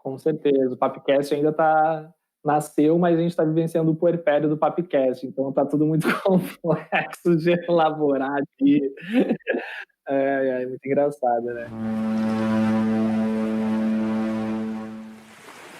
Com certeza. O Papcast ainda nasceu, mas a gente está vivenciando o puerpério do Papcast, então está tudo muito complexo de elaborar aqui. É muito engraçado, né?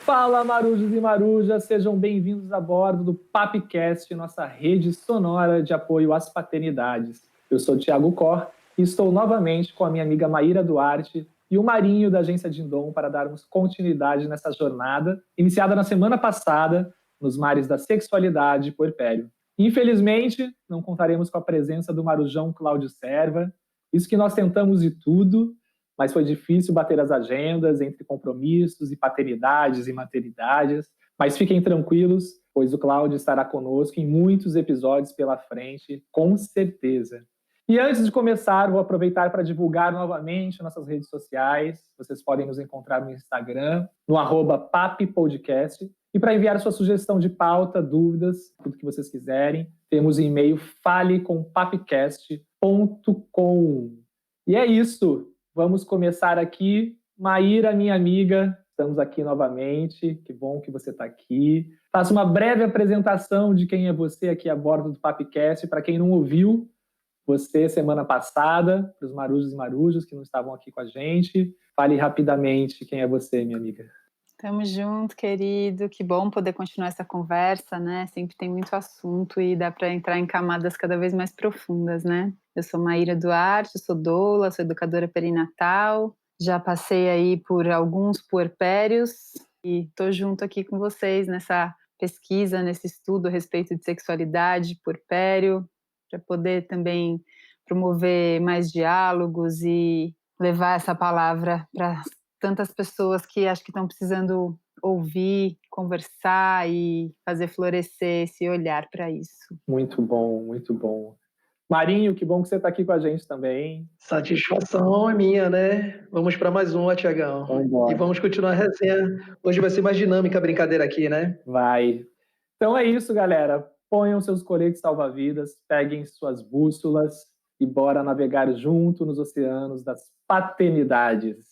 Fala, marujos e marujas, sejam bem-vindos a bordo do Papcast, nossa rede sonora de apoio às paternidades. Eu sou o Thiago Cor e estou novamente com a minha amiga Maíra Duarte e o Marinho da Agência Dindom para darmos continuidade nessa jornada, iniciada na semana passada, nos mares da sexualidade e puerpério. Infelizmente, não contaremos com a presença do marujão Cláudio Serva, isso que nós tentamos de tudo, mas foi difícil bater as agendas entre compromissos e paternidades e maternidades. Mas fiquem tranquilos, pois o Cláudio estará conosco em muitos episódios pela frente, com certeza. E antes de começar, vou aproveitar para divulgar novamente nossas redes sociais. Vocês podem nos encontrar no Instagram, no @pappodcast. E para enviar sua sugestão de pauta, dúvidas, tudo que vocês quiserem, temos o e-mail falecompapcast.com. E é isso. Vamos começar aqui. Maíra, minha amiga, estamos aqui novamente. Que bom que você está aqui. Faça uma breve apresentação de quem é você aqui a bordo do Papcast. Para quem não ouviu, você semana passada, para os marujos e marujos que não estavam aqui com a gente. Fale rapidamente quem é você, minha amiga. Tamo junto, querido. Que bom poder continuar essa conversa, né? Sempre tem muito assunto e dá para entrar em camadas cada vez mais profundas, né? Eu sou Maíra Duarte, sou doula, sou educadora perinatal. Já passei aí por alguns puerpérios e tô junto aqui com vocês nessa pesquisa, nesse estudo a respeito de sexualidade, puerpério, para poder também promover mais diálogos e levar essa palavra para tantas pessoas que acho que estão precisando ouvir, conversar e fazer florescer esse olhar para isso. Muito bom, muito bom. Marinho, que bom que você está aqui com a gente também. Satisfação é minha, né? Vamos para mais um, Tiagão. E vamos continuar a resenha. Hoje vai ser mais dinâmica a brincadeira aqui, né? Vai. Então é isso, galera. Ponham seus coletes salva-vidas, peguem suas bússolas e bora navegar junto nos oceanos das paternidades.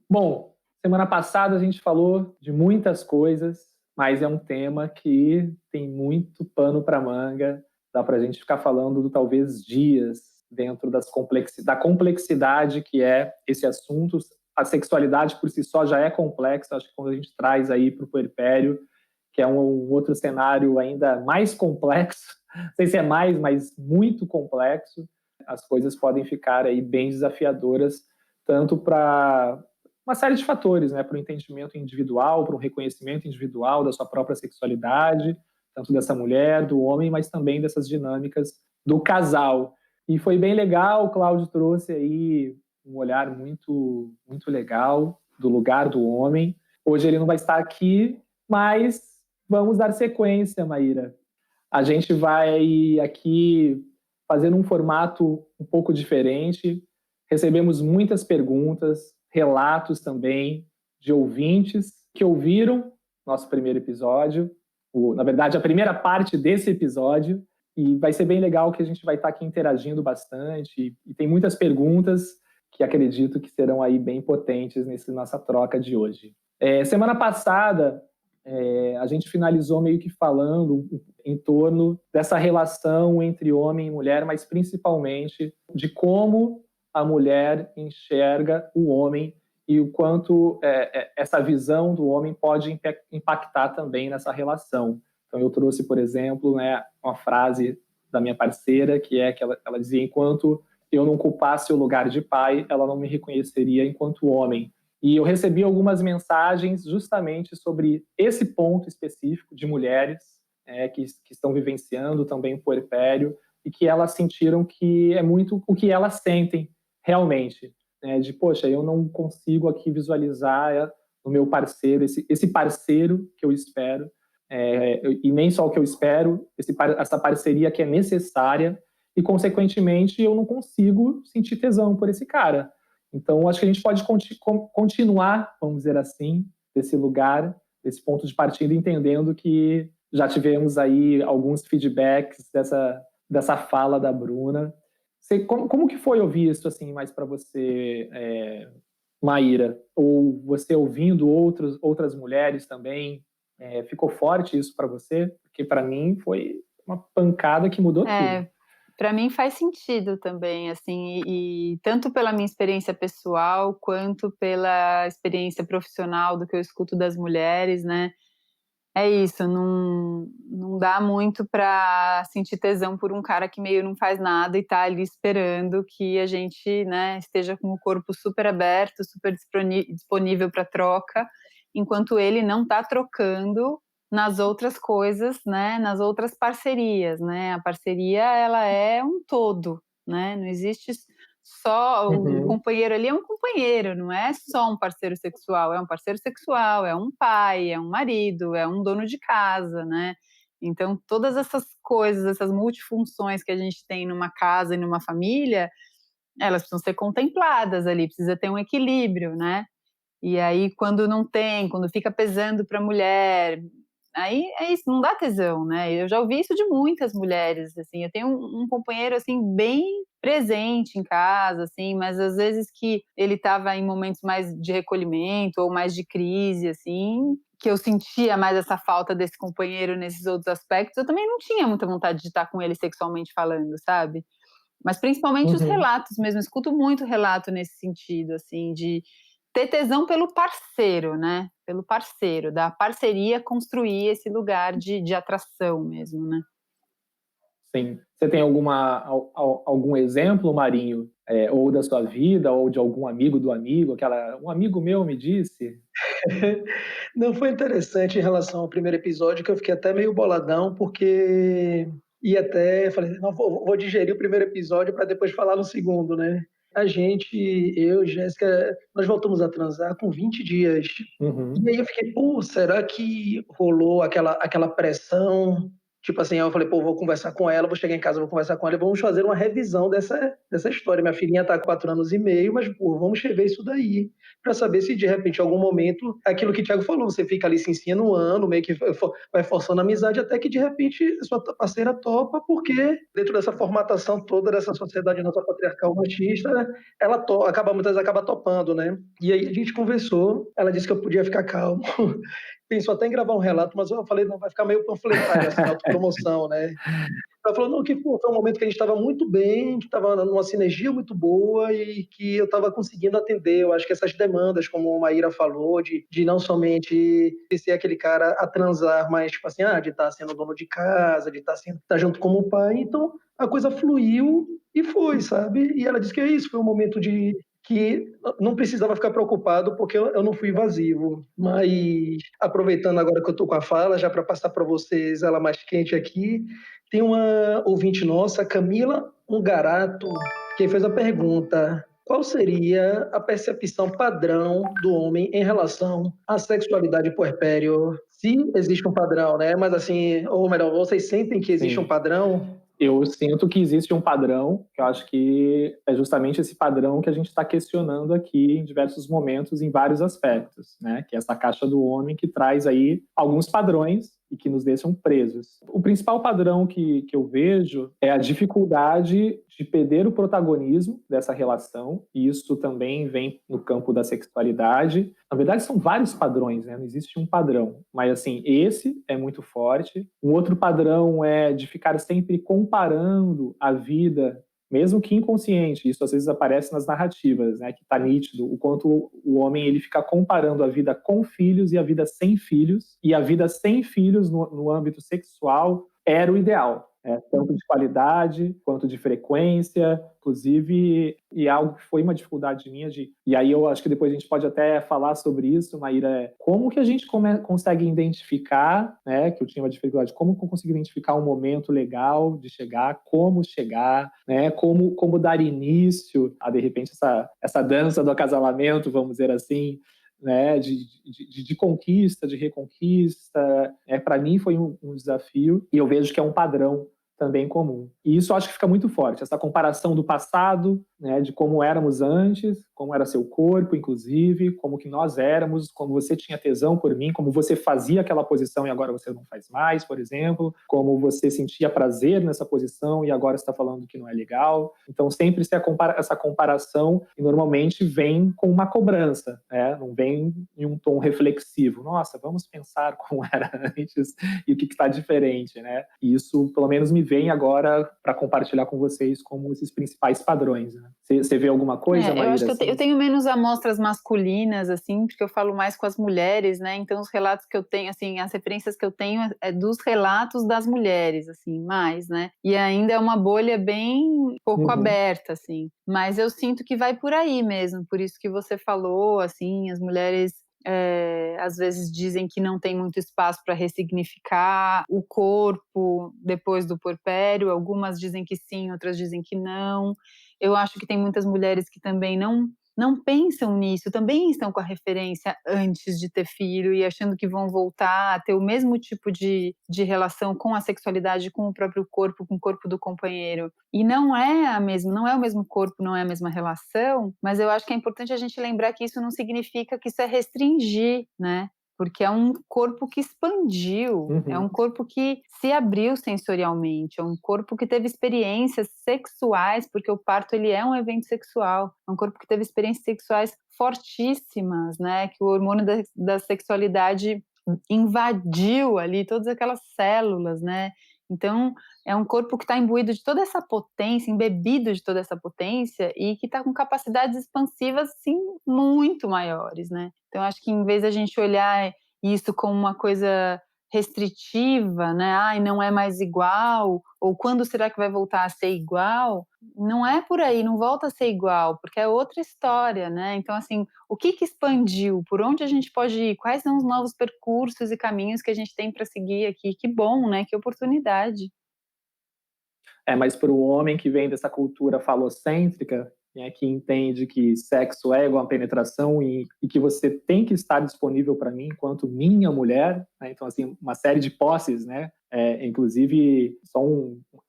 Bom, semana passada a gente falou de muitas coisas, mas é um tema que tem muito pano para manga. Dá para a gente ficar falando talvez dias dentro da complexidade que é esse assunto. A sexualidade por si só já é complexa. Acho que quando a gente traz aí para o puerpério, que é um outro cenário ainda mais complexo, não sei se é mais, mas muito complexo, as coisas podem ficar aí bem desafiadoras, tanto para uma série de fatores, né, para o entendimento individual, para o reconhecimento individual da sua própria sexualidade, tanto dessa mulher, do homem, mas também dessas dinâmicas do casal. E foi bem legal, o Cláudio trouxe aí um olhar muito, muito legal do lugar do homem. Hoje ele não vai estar aqui, mas vamos dar sequência, Maíra. A gente vai aqui fazendo um formato um pouco diferente. Recebemos muitas perguntas, relatos também de ouvintes que ouviram nosso primeiro episódio, na verdade, a primeira parte desse episódio, e vai ser bem legal que a gente vai estar aqui interagindo bastante, e tem muitas perguntas que acredito que serão aí bem potentes nessa nossa troca de hoje. Semana passada, a gente finalizou meio que falando em torno dessa relação entre homem e mulher, mas principalmente de como a mulher enxerga o homem e o quanto essa visão do homem pode impactar também nessa relação. Então eu trouxe, por exemplo, né, uma frase da minha parceira, que ela dizia: enquanto eu não ocupasse o lugar de pai, ela não me reconheceria enquanto homem. E eu recebi algumas mensagens justamente sobre esse ponto específico de mulheres que estão vivenciando também o puerpério e que elas sentiram que é muito o que elas sentem realmente. De, poxa, eu não consigo aqui visualizar no meu parceiro, esse parceiro que eu espero, e nem só o que eu espero, essa parceria que é necessária, e, consequentemente, eu não consigo sentir tesão por esse cara. Então, acho que a gente pode continuar, vamos dizer assim, desse lugar, desse ponto de partida, entendendo que já tivemos aí alguns feedbacks dessa fala da Bruna. Como que foi ouvir isso, assim, mais para você, Maíra, ou você ouvindo outras mulheres também, ficou forte isso para você? Porque para mim foi uma pancada que mudou tudo. Para mim faz sentido também, assim, e tanto pela minha experiência pessoal, quanto pela experiência profissional do que eu escuto das mulheres, né? É isso, não dá muito para sentir tesão por um cara que meio não faz nada e tá ali esperando que a gente, né, esteja com o corpo super aberto, super disponível para troca, enquanto ele não tá trocando nas outras coisas, né, nas outras parcerias, né? A parceria, ela é um todo, né? Não existe só o companheiro ali, é um companheiro, não é só um parceiro sexual, é um parceiro sexual, é um pai, é um marido, é um dono de casa, né? Então, todas essas coisas, essas multifunções que a gente tem numa casa e numa família, elas precisam ser contempladas ali, precisa ter um equilíbrio, né? E aí, quando não tem, quando fica pesando para a mulher, aí é isso, não dá tesão, né? Eu já ouvi isso de muitas mulheres, assim. Eu tenho um companheiro, assim, bem presente em casa, assim, mas às vezes que ele estava em momentos mais de recolhimento ou mais de crise, assim, que eu sentia mais essa falta desse companheiro nesses outros aspectos, eu também não tinha muita vontade de estar com ele sexualmente falando, sabe? Mas principalmente os relatos mesmo, eu escuto muito relato nesse sentido, assim, de ter tesão pelo parceiro, né? Pelo parceiro, da parceria construir esse lugar de atração mesmo, né? Sim. Você tem algum exemplo, Marinho, ou da sua vida, ou de algum amigo do amigo? Um amigo meu me disse. Não, foi interessante em relação ao primeiro episódio, que eu fiquei até meio boladão, porque falei, não, vou digerir o primeiro episódio para depois falar no segundo, né? Eu, Jéssica, nós voltamos a transar com 20 dias. E aí eu fiquei, pô, será que rolou aquela pressão? Tipo assim, aí eu falei, pô, vou conversar com ela, vou chegar em casa, vou conversar com ela e vamos fazer uma revisão dessa história. Minha filhinha tá com 4 anos e meio, mas, pô, vamos rever isso daí, para saber se de repente, em algum momento, aquilo que o Thiago falou, você fica ali se insinuando, meio que vai forçando a amizade, até que de repente sua parceira topa, porque dentro dessa formatação toda dessa sociedade nossa patriarcal machista, né, muitas vezes acaba topando, né? E aí a gente conversou, ela disse que eu podia ficar calmo. Pensou até em gravar um relato, mas eu falei, não, vai ficar meio panfletário, assim, autopromoção, né? Ela falou, não, que pô, foi um momento que a gente estava muito bem, que estava numa sinergia muito boa e que eu estava conseguindo atender. Eu acho que essas demandas, como a Maíra falou, de não somente ser aquele cara a transar, mas, tipo assim, de estar sendo dono de casa, de estar junto como pai. Então, a coisa fluiu e foi, sabe? E ela disse que é isso, foi um momento que não precisava ficar preocupado porque eu não fui invasivo. Mas, aproveitando agora que eu estou com a fala, já para passar para vocês ela mais quente aqui, tem uma ouvinte nossa, Camila Ungarato, que fez a pergunta: qual seria a percepção padrão do homem em relação à sexualidade puerpério? Se existe um padrão, né? Mas assim, ou melhor, vocês sentem que existe um padrão? Eu sinto que existe um padrão, que eu acho que é justamente esse padrão que a gente está questionando aqui em diversos momentos, em vários aspectos, né? Que é essa caixa do homem que traz aí alguns padrões e que nos deixam presos. O principal padrão que eu vejo é a dificuldade de perder o protagonismo dessa relação, e isso também vem no campo da sexualidade. Na verdade, são vários padrões, né? Não existe um padrão, mas assim, esse é muito forte. Um outro padrão é de ficar sempre comparando a vida, mesmo que inconsciente, isso às vezes aparece nas narrativas, né, que está nítido, o quanto o homem ele fica comparando a vida com filhos e a vida sem filhos, e a vida sem filhos no âmbito sexual era o ideal. Tanto de qualidade quanto de frequência, inclusive, e algo que foi uma dificuldade minha e aí eu acho que depois a gente pode até falar sobre isso, Maíra, como que a gente consegue identificar, né, que eu tinha uma dificuldade, como que eu consigo identificar um momento legal de chegar, né, como dar início a, de repente, essa dança do acasalamento, vamos dizer assim, né, de conquista, de reconquista. Para mim foi um desafio, e eu vejo que é um padrão também comum. E isso eu acho que fica muito forte, essa comparação do passado, né, de como éramos antes, como era seu corpo, inclusive, como que nós éramos, como você tinha tesão por mim, como você fazia aquela posição e agora você não faz mais, por exemplo, como você sentia prazer nessa posição e agora está falando que não é legal. Então sempre se essa comparação e normalmente vem com uma cobrança, né? Não vem em um tom reflexivo. Nossa, vamos pensar como era antes e o que está diferente, né? E isso, pelo menos, me vem agora para compartilhar com vocês como esses principais padrões. Né? Você vê alguma coisa, Maíra? Eu acho que assim? eu tenho menos amostras masculinas, assim, porque eu falo mais com as mulheres, né? Então, os relatos que eu tenho, assim, as referências que eu tenho é dos relatos das mulheres, assim, mais, né? E ainda é uma bolha bem pouco aberta, assim. Mas eu sinto que vai por aí mesmo, por isso que você falou, assim, as mulheres às vezes dizem que não tem muito espaço para ressignificar o corpo depois do puerpério, algumas dizem que sim, outras dizem que não. Eu acho que tem muitas mulheres que também não pensam nisso, também estão com a referência antes de ter filho e achando que vão voltar a ter o mesmo tipo de relação com a sexualidade, com o próprio corpo, com o corpo do companheiro. E não é não é o mesmo corpo, não é a mesma relação, mas eu acho que é importante a gente lembrar que isso não significa que isso é restringir, né? Porque é um corpo que expandiu, é um corpo que se abriu sensorialmente, é um corpo que teve experiências sexuais, porque o parto ele é um evento sexual, é um corpo que teve experiências sexuais fortíssimas, né? Que o hormônio da sexualidade invadiu ali todas aquelas células, né? Então, é um corpo que está imbuído de toda essa potência, embebido de toda essa potência e que está com capacidades expansivas, sim, muito maiores, né? Então, acho que em vez da gente olhar isso como uma coisa restritiva, né? Ai, não é mais igual, ou quando será que vai voltar a ser igual? Não é por aí, não volta a ser igual, porque é outra história, né? Então, assim, o que expandiu? Por onde a gente pode ir? Quais são os novos percursos e caminhos que a gente tem para seguir aqui? Que bom, né? Que oportunidade. Mas para o homem que vem dessa cultura falocêntrica, né, que entende que sexo é igual a penetração e que você tem que estar disponível para mim enquanto minha mulher, né? Então, assim, uma série de posses, né? Inclusive, só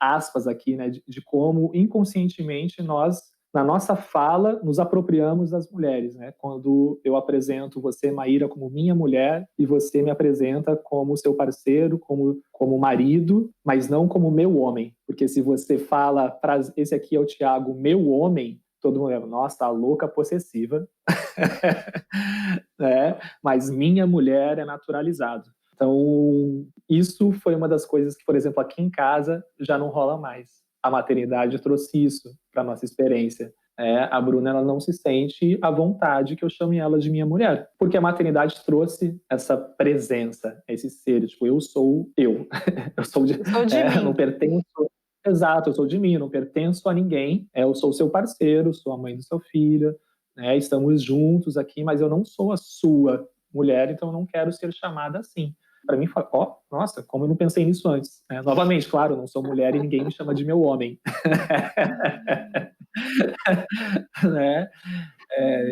aspas aqui, né, de como inconscientemente nós, na nossa fala, nos apropriamos das mulheres, né? Quando eu apresento você, Maíra, como minha mulher e você me apresenta como seu parceiro, como marido, mas não como meu homem. Porque se você fala, esse aqui é o Thiago, meu homem, todo mundo lembra, nossa, a louca possessiva, né? Mas minha mulher é naturalizado. Então, isso foi uma das coisas que, por exemplo, aqui em casa já não rola mais. A maternidade trouxe isso para nossa experiência. A Bruna, ela não se sente à vontade que eu chame ela de minha mulher, porque a maternidade trouxe essa presença, esse ser, tipo, eu sou eu. Eu sou de mim. Não pertenço. Exato, eu sou de mim, eu não pertenço a ninguém. Eu sou seu parceiro, sou a mãe do seu filho, né? Estamos juntos aqui, mas eu não sou a sua mulher, então eu não quero ser chamada assim. Para mim, nossa, como eu não pensei nisso antes. Novamente, claro, eu não sou mulher e ninguém me chama de meu homem. Né?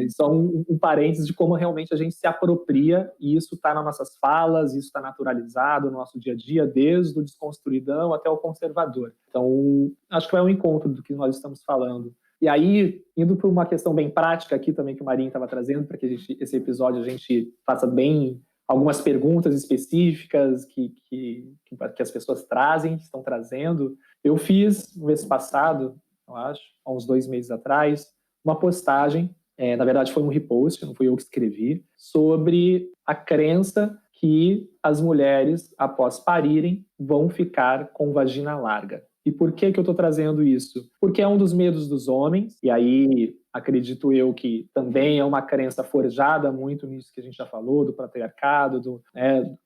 Só um parênteses de como realmente a gente se apropria, e isso está nas nossas falas, isso está naturalizado no nosso dia a dia, desde o desconstruidão até o conservador. Então, acho que é um encontro do que nós estamos falando. E aí, indo para uma questão bem prática aqui também que o Marinho estava trazendo, para que esse episódio a gente faça bem algumas perguntas específicas que as pessoas estão trazendo. Eu fiz no mês passado, eu acho, há uns 2 meses atrás, uma postagem, na verdade foi um repost, não fui eu que escrevi, sobre a crença que as mulheres, após parirem, vão ficar com vagina larga. E por que eu estou trazendo isso? Porque é um dos medos dos homens, e aí acredito eu que também é uma crença forjada muito nisso que a gente já falou, do patriarcado,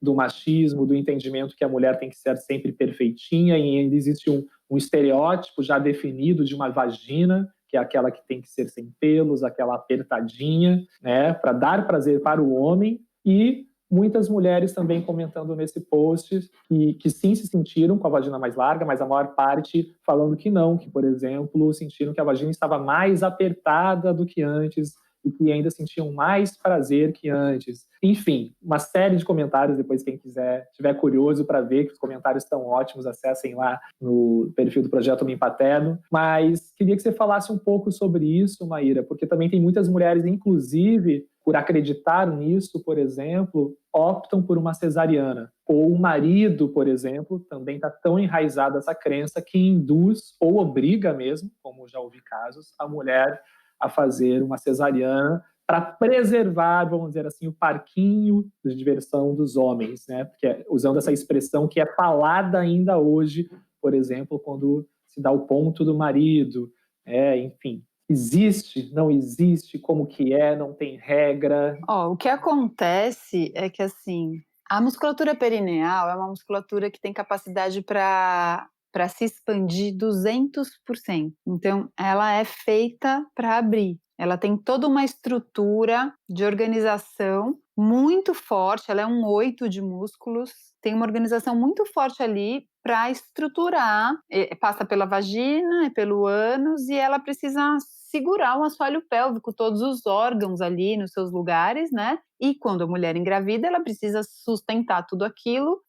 do machismo, do entendimento que a mulher tem que ser sempre perfeitinha, e ainda existe um estereótipo já definido de uma vagina, que é aquela que tem que ser sem pelos, aquela apertadinha, né, para dar prazer para o homem, e muitas mulheres também comentando nesse post que sim se sentiram com a vagina mais larga, mas a maior parte falando que não, que, por exemplo, sentiram que a vagina estava mais apertada do que antes e que ainda sentiam mais prazer que antes. Enfim, uma série de comentários, depois quem estiver curioso para ver, que os comentários estão ótimos, acessem lá no perfil do Projeto Homem Paterno. Mas queria que você falasse um pouco sobre isso, Maíra, porque também tem muitas mulheres, inclusive, por acreditar nisso, por exemplo, optam por uma cesariana. Ou o marido, por exemplo, também está tão enraizada essa crença que induz ou obriga mesmo, como já ouvi casos, a mulher a fazer uma cesariana para preservar, vamos dizer assim, o parquinho de diversão dos homens, né? Porque usando essa expressão que é falada ainda hoje, por exemplo, quando se dá o ponto do marido, enfim. Existe, não existe, como que é, não tem regra. O que acontece é que, assim, a musculatura perineal é uma musculatura que tem capacidade para se expandir 200%. Então, ela é feita para abrir. Ela tem toda uma estrutura de organização muito forte, ela é um 8 de músculos, tem uma organização muito forte ali para estruturar, passa pela vagina, pelo ânus, e ela precisa segurar o assoalho pélvico, todos os órgãos ali nos seus lugares, né? E quando a mulher engravida, ela precisa sustentar tudo aquilo,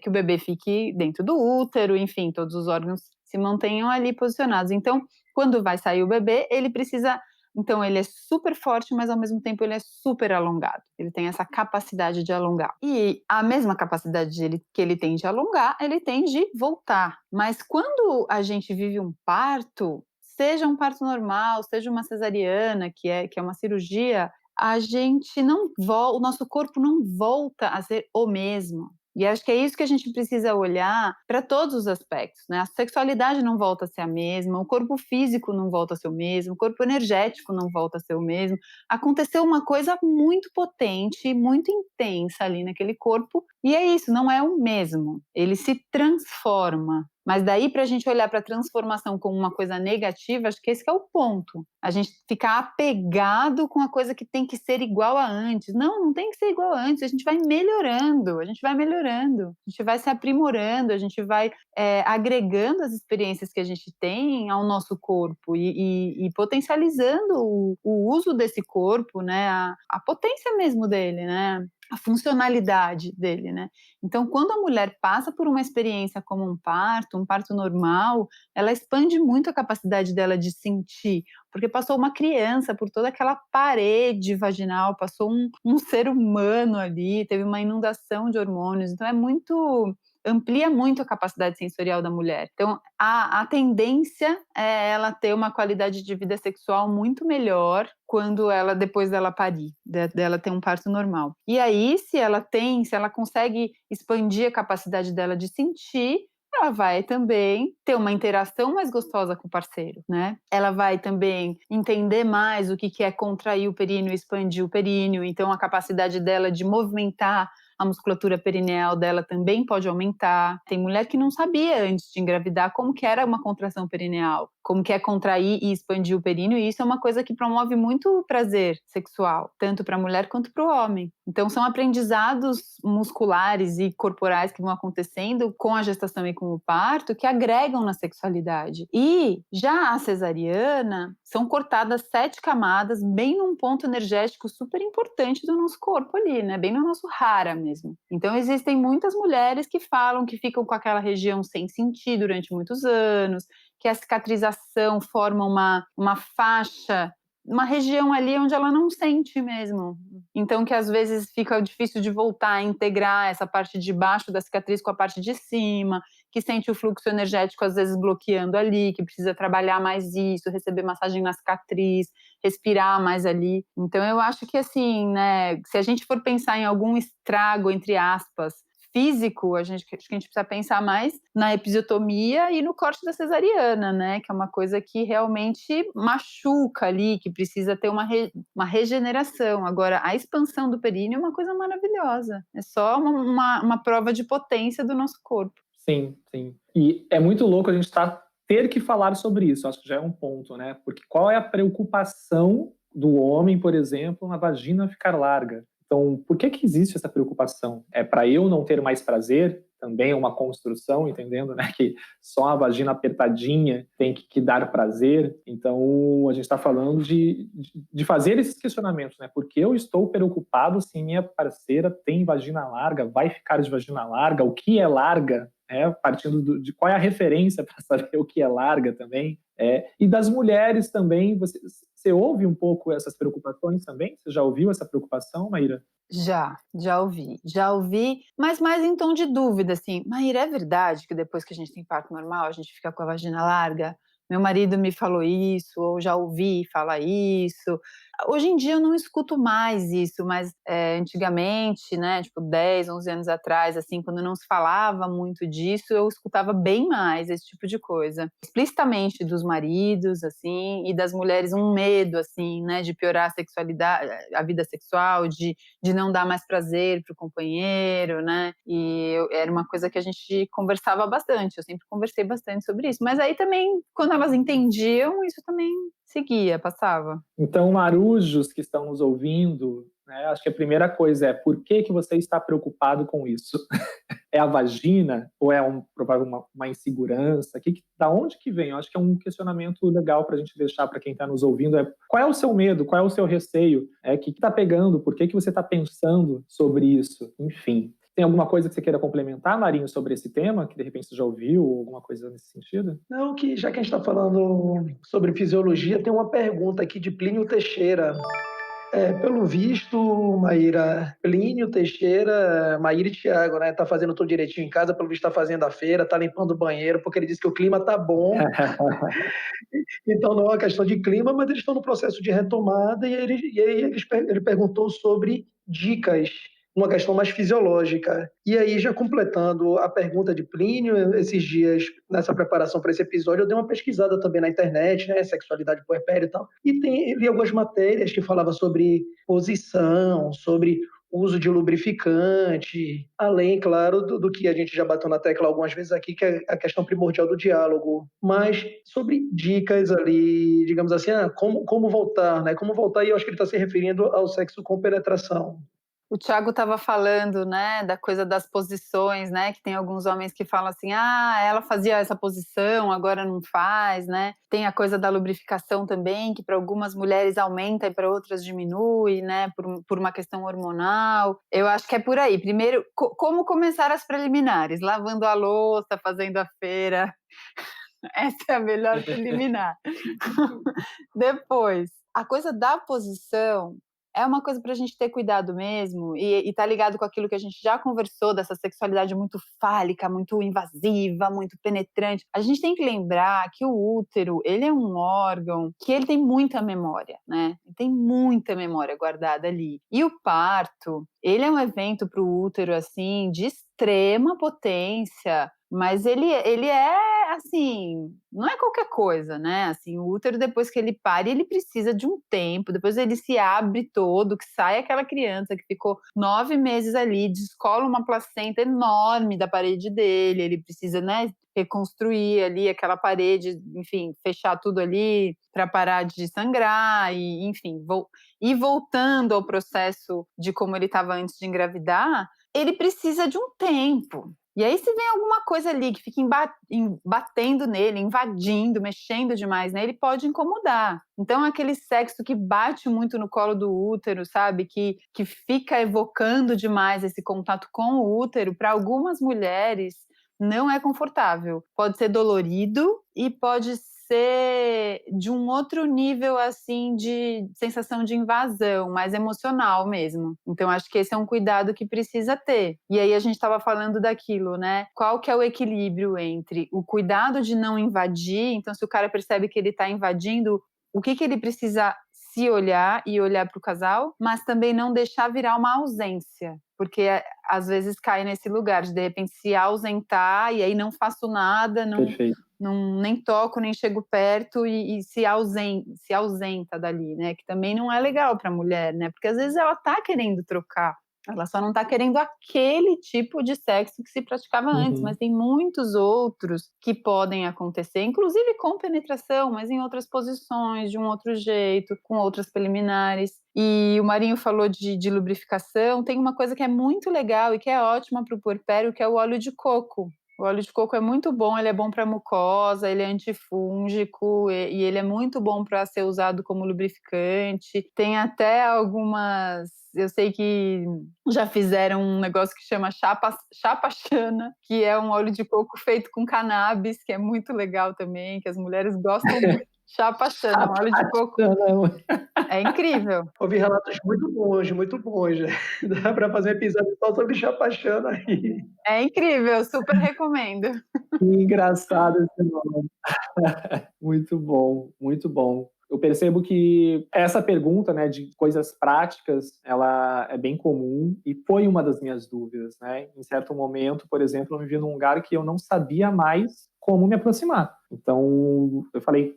que o bebê fique dentro do útero, enfim, todos os órgãos se mantenham ali posicionados. Então, quando vai sair o bebê, ele precisa... Então, ele é super forte, mas ao mesmo tempo ele é super alongado. Ele tem essa capacidade de alongar. E a mesma capacidade que ele tem de alongar, ele tem de voltar. Mas quando a gente vive um parto, seja um parto normal, seja uma cesariana, que é uma cirurgia, a gente não volta, o nosso corpo não volta a ser o mesmo. E acho que é isso que a gente precisa olhar para todos os aspectos, né? A sexualidade não volta a ser a mesma, o corpo físico não volta a ser o mesmo, o corpo energético não volta a ser o mesmo. Aconteceu uma coisa muito potente, muito intensa ali naquele corpo, e é isso, não é o mesmo. Ele se transforma. Mas daí para a gente olhar para a transformação como uma coisa negativa, acho que esse que é o ponto. A gente ficar apegado com a coisa que tem que ser igual a antes. Não, não tem que ser igual a antes. A gente vai melhorando, a gente vai se aprimorando, a gente vai agregando as experiências que a gente tem ao nosso corpo e potencializando o uso desse corpo, né? A potência mesmo dele, né? A funcionalidade dele, né? Então, quando a mulher passa por uma experiência como um parto normal, ela expande muito a capacidade dela de sentir, porque passou uma criança por toda aquela parede vaginal, passou um ser humano ali, teve uma inundação de hormônios, então amplia muito a capacidade sensorial da mulher. Então, a tendência é ela ter uma qualidade de vida sexual muito melhor depois dela parir, dela ter um parto normal. E aí, se ela consegue expandir a capacidade dela de sentir, ela vai também ter uma interação mais gostosa com o parceiro, né? Ela vai também entender mais o que é contrair o períneo e expandir o períneo, então a capacidade dela de movimentar a musculatura perineal dela também pode aumentar. Tem mulher que não sabia antes de engravidar como que era uma contração perineal, como que é contrair e expandir o períneo, e isso é uma coisa que promove muito prazer sexual, tanto para a mulher quanto para o homem. Então são aprendizados musculares e corporais que vão acontecendo com a gestação e com o parto que agregam na sexualidade. E já a cesariana, são cortadas 7 camadas bem num ponto energético super importante do nosso corpo ali, né? Bem no nosso hara mesmo. Então existem muitas mulheres que falam que ficam com aquela região sem sentir durante muitos anos, que a cicatrização forma uma faixa, uma região ali onde ela não sente mesmo. Então que às vezes fica difícil de voltar a integrar essa parte de baixo da cicatriz com a parte de cima, que sente o fluxo energético às vezes bloqueando ali, que precisa trabalhar mais isso, receber massagem na cicatriz, respirar mais ali. Então eu acho que assim, né, se a gente for pensar em algum estrago, entre aspas, físico, acho que a gente precisa pensar mais na episiotomia e no corte da cesariana, né? Que é uma coisa que realmente machuca ali, que precisa ter uma regeneração. Agora, a expansão do períneo é uma coisa maravilhosa. É só uma prova de potência do nosso corpo. Sim, sim. E é muito louco a gente ter que falar sobre isso, acho que já é um ponto, né? Porque qual é a preocupação do homem, por exemplo, na vagina ficar larga? Então, por que existe essa preocupação? É para eu não ter mais prazer? também é uma construção, entendendo, né, que só a vagina apertadinha tem que dar prazer. Então, a gente está falando de fazer esses questionamentos, né? Porque eu estou preocupado se minha parceira tem vagina larga, vai ficar de vagina larga, o que é larga, partindo de qual é a referência para saber o que é larga também. E das mulheres também, você ouve um pouco essas preocupações também? Você já ouviu essa preocupação, Maíra? Já ouvi, mas mais em tom de dúvida, assim, Maíra, é verdade que depois que a gente tem parto normal, a gente fica com a vagina larga? Meu marido me falou isso, ou já ouvi falar isso. Hoje em dia eu não escuto mais isso, mas antigamente, né, tipo 10, 11 anos atrás, assim, quando não se falava muito disso, eu escutava bem mais esse tipo de coisa. Explicitamente dos maridos, assim, e das mulheres um medo, assim, né, de piorar a sexualidade, a vida sexual, de não dar mais prazer pro companheiro, né, era uma coisa que a gente conversava bastante, eu sempre conversei bastante sobre isso, mas aí também, quando elas entendiam, isso também seguia, passava. Então, marujos que estão nos ouvindo, né, acho que a primeira coisa é: por que você está preocupado com isso? É a vagina ou é uma insegurança? Da onde que vem? Eu acho que é um questionamento legal para a gente deixar para quem está nos ouvindo. Qual é o seu medo? Qual é o seu receio? O que está pegando? Por que você está pensando sobre isso? Enfim. Tem alguma coisa que você queira complementar, Marinho, sobre esse tema, que de repente você já ouviu, ou alguma coisa nesse sentido? Não, que já que a gente está falando sobre fisiologia, tem uma pergunta aqui de Plínio Teixeira. Pelo visto, Maíra, Plínio Teixeira, Maíra e Thiago, né? Tá fazendo tudo direitinho em casa, pelo visto tá fazendo a feira, tá limpando o banheiro, porque ele disse que o clima tá bom. Então não é uma questão de clima, mas eles estão no processo de retomada e aí ele perguntou sobre dicas, uma questão mais fisiológica. E aí, já completando a pergunta de Plínio, esses dias, nessa preparação para esse episódio, eu dei uma pesquisada também na internet, né, sexualidade puerpéria e tal, e li algumas matérias que falavam sobre posição, sobre uso de lubrificante, além, claro, do que a gente já bateu na tecla algumas vezes aqui, que é a questão primordial do diálogo, mas sobre dicas ali, digamos assim, como voltar, né? Como voltar, e eu acho que ele está se referindo ao sexo com penetração. O Thiago estava falando, né, da coisa das posições, né, que tem alguns homens que falam assim, ela fazia essa posição, agora não faz, né. Tem a coisa da lubrificação também, que para algumas mulheres aumenta e para outras diminui, né, por uma questão hormonal. Eu acho que é por aí. Primeiro, como começar as preliminares? Lavando a louça, fazendo a feira. Essa é a melhor preliminar. Depois, a coisa da posição é uma coisa para a gente ter cuidado mesmo e tá ligado com aquilo que a gente já conversou, dessa sexualidade muito fálica, muito invasiva, muito penetrante. A gente tem que lembrar que o útero, ele é um órgão que ele tem muita memória, né? Ele tem muita memória guardada ali. E o parto, ele é um evento para o útero, assim, de extrema potência, mas ele é, assim, não é qualquer coisa, né? Assim, o útero, depois que ele pare, ele precisa de um tempo, depois ele se abre todo, que sai aquela criança que ficou 9 meses ali, descola uma placenta enorme da parede dele, ele precisa, né, reconstruir ali aquela parede, enfim, fechar tudo ali para parar de sangrar, e enfim, e voltando ao processo de como ele estava antes de engravidar, ele precisa de um tempo. E aí, se vem alguma coisa ali que fica batendo nele, invadindo, mexendo demais nele, pode incomodar. Então, aquele sexo que bate muito no colo do útero, sabe? Que fica evocando demais esse contato com o útero, para algumas mulheres não é confortável. Pode ser dolorido e pode ser de um outro nível, assim, de sensação de invasão, mais emocional mesmo. Então, acho que esse é um cuidado que precisa ter. E aí a gente estava falando daquilo, né? Qual que é o equilíbrio entre o cuidado de não invadir, então se o cara percebe que ele está invadindo, o que ele precisa se olhar e olhar para o casal, mas também não deixar virar uma ausência, porque às vezes cai nesse lugar de repente se ausentar e aí não faço nada, nem toco, nem chego perto e se ausenta dali, né? Que também não é legal para a mulher, né? Porque às vezes ela tá querendo trocar Ela só não está querendo aquele tipo de sexo que se praticava antes, mas tem muitos outros que podem acontecer, inclusive com penetração, mas em outras posições, de um outro jeito, com outras preliminares. E o Marinho falou de lubrificação, tem uma coisa que é muito legal e que é ótima para o puerpério, que é o óleo de coco. O óleo de coco é muito bom, ele é bom para mucosa, ele é antifúngico e ele é muito bom para ser usado como lubrificante. Tem até algumas... Eu sei que já fizeram um negócio que chama chapachana, que é um óleo de coco feito com cannabis, que é muito legal também, que as mulheres gostam muito. Chapachana, um óleo de coco. É incrível. Ouvi relatos muito bons, muito bons. Dá para fazer um episódio só sobre chapachana aí. É incrível, super recomendo. Que engraçado esse nome. Muito bom, muito bom. Eu percebo que essa pergunta, né, de coisas práticas, ela é bem comum e foi uma das minhas dúvidas, né? Em certo momento, por exemplo, eu me vi num lugar que eu não sabia mais como me aproximar. Então, eu falei,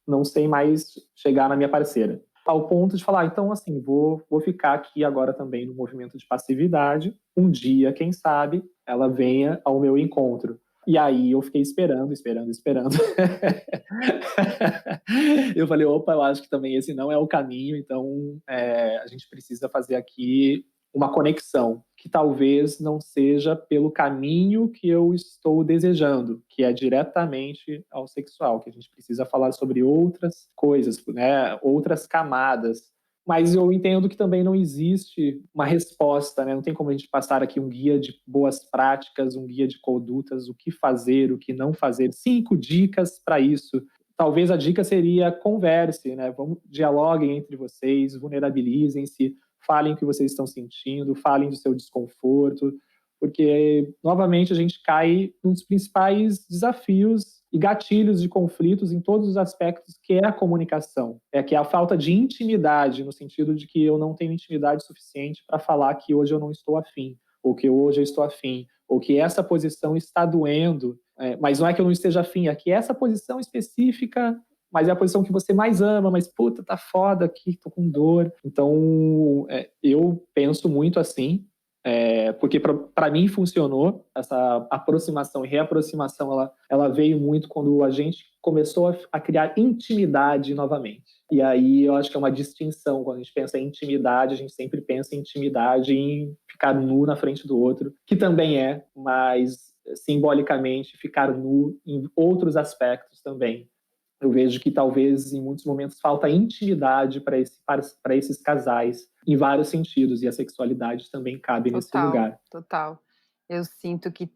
não sei mais chegar na minha parceira. Ao ponto de falar, então, assim, vou ficar aqui agora também no movimento de passividade. Um dia, quem sabe, ela venha ao meu encontro. E aí eu fiquei esperando. Eu falei, opa, eu acho que também esse não é o caminho, então a gente precisa fazer aqui uma conexão, que talvez não seja pelo caminho que eu estou desejando, que é diretamente ao sexual, que a gente precisa falar sobre outras coisas, né, outras camadas. Mas eu entendo que também não existe uma resposta, né? Não tem como a gente passar aqui um guia de boas práticas, um guia de condutas, o que fazer, o que não fazer. 5 dicas para isso. Talvez a dica seria converse, né? Dialoguem entre vocês, vulnerabilizem-se, falem o que vocês estão sentindo, falem do seu desconforto, porque, novamente, a gente cai num dos principais desafios e gatilhos de conflitos em todos os aspectos, que é a comunicação. Que é a falta de intimidade, no sentido de que eu não tenho intimidade suficiente para falar que hoje eu não estou afim, ou que hoje eu estou afim, ou que essa posição está doendo, mas não é que eu não esteja afim, é que essa posição específica, mas é a posição que você mais ama, mas puta, tá foda aqui, tô com dor. Então, eu penso muito assim, porque para mim funcionou essa aproximação e reaproximação, ela veio muito quando a gente começou a criar intimidade novamente. E aí eu acho que é uma distinção, quando a gente pensa em intimidade, a gente sempre pensa em intimidade em ficar nu na frente do outro, que também mas simbolicamente ficar nu em outros aspectos também. Eu vejo que talvez em muitos momentos falta intimidade para esses casais, em vários sentidos, e a sexualidade também cabe nesse lugar. Total. Eu sinto que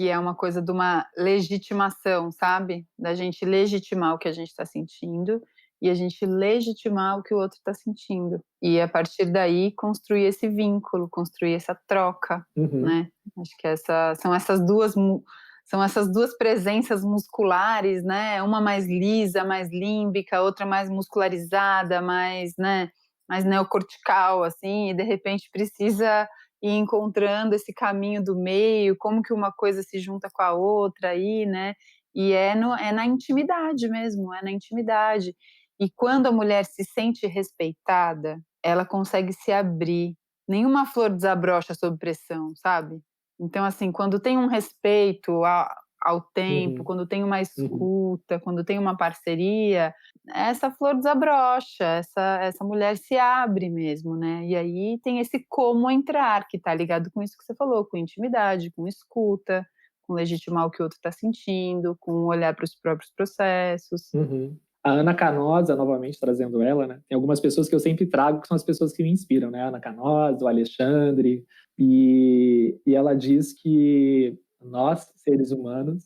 é uma coisa de uma legitimação, sabe? Da gente legitimar o que a gente está sentindo e a gente legitimar o que o outro está sentindo. E a partir daí construir esse vínculo, construir essa troca, né? Acho que são essas duas presenças musculares, né? Uma mais lisa, mais límbica, outra mais muscularizada, mais neocortical, assim, e de repente precisa ir encontrando esse caminho do meio, como que uma coisa se junta com a outra aí, né? E é na intimidade mesmo, é na intimidade. E quando a mulher se sente respeitada, ela consegue se abrir. Nenhuma flor desabrocha sob pressão, sabe? Então, assim, quando tem um respeito ao tempo, quando tem uma escuta, quando tem uma parceria, essa flor desabrocha, essa mulher se abre mesmo, né? E aí tem esse como entrar, que tá ligado com isso que você falou, com intimidade, com escuta, com legitimar o que o outro está sentindo, com olhar para os próprios processos. A Ana Canosa, novamente trazendo ela, né? Tem algumas pessoas que eu sempre trago, que são as pessoas que me inspiram, né? A Ana Canosa, o Alexandre, e ela diz que nós, seres humanos,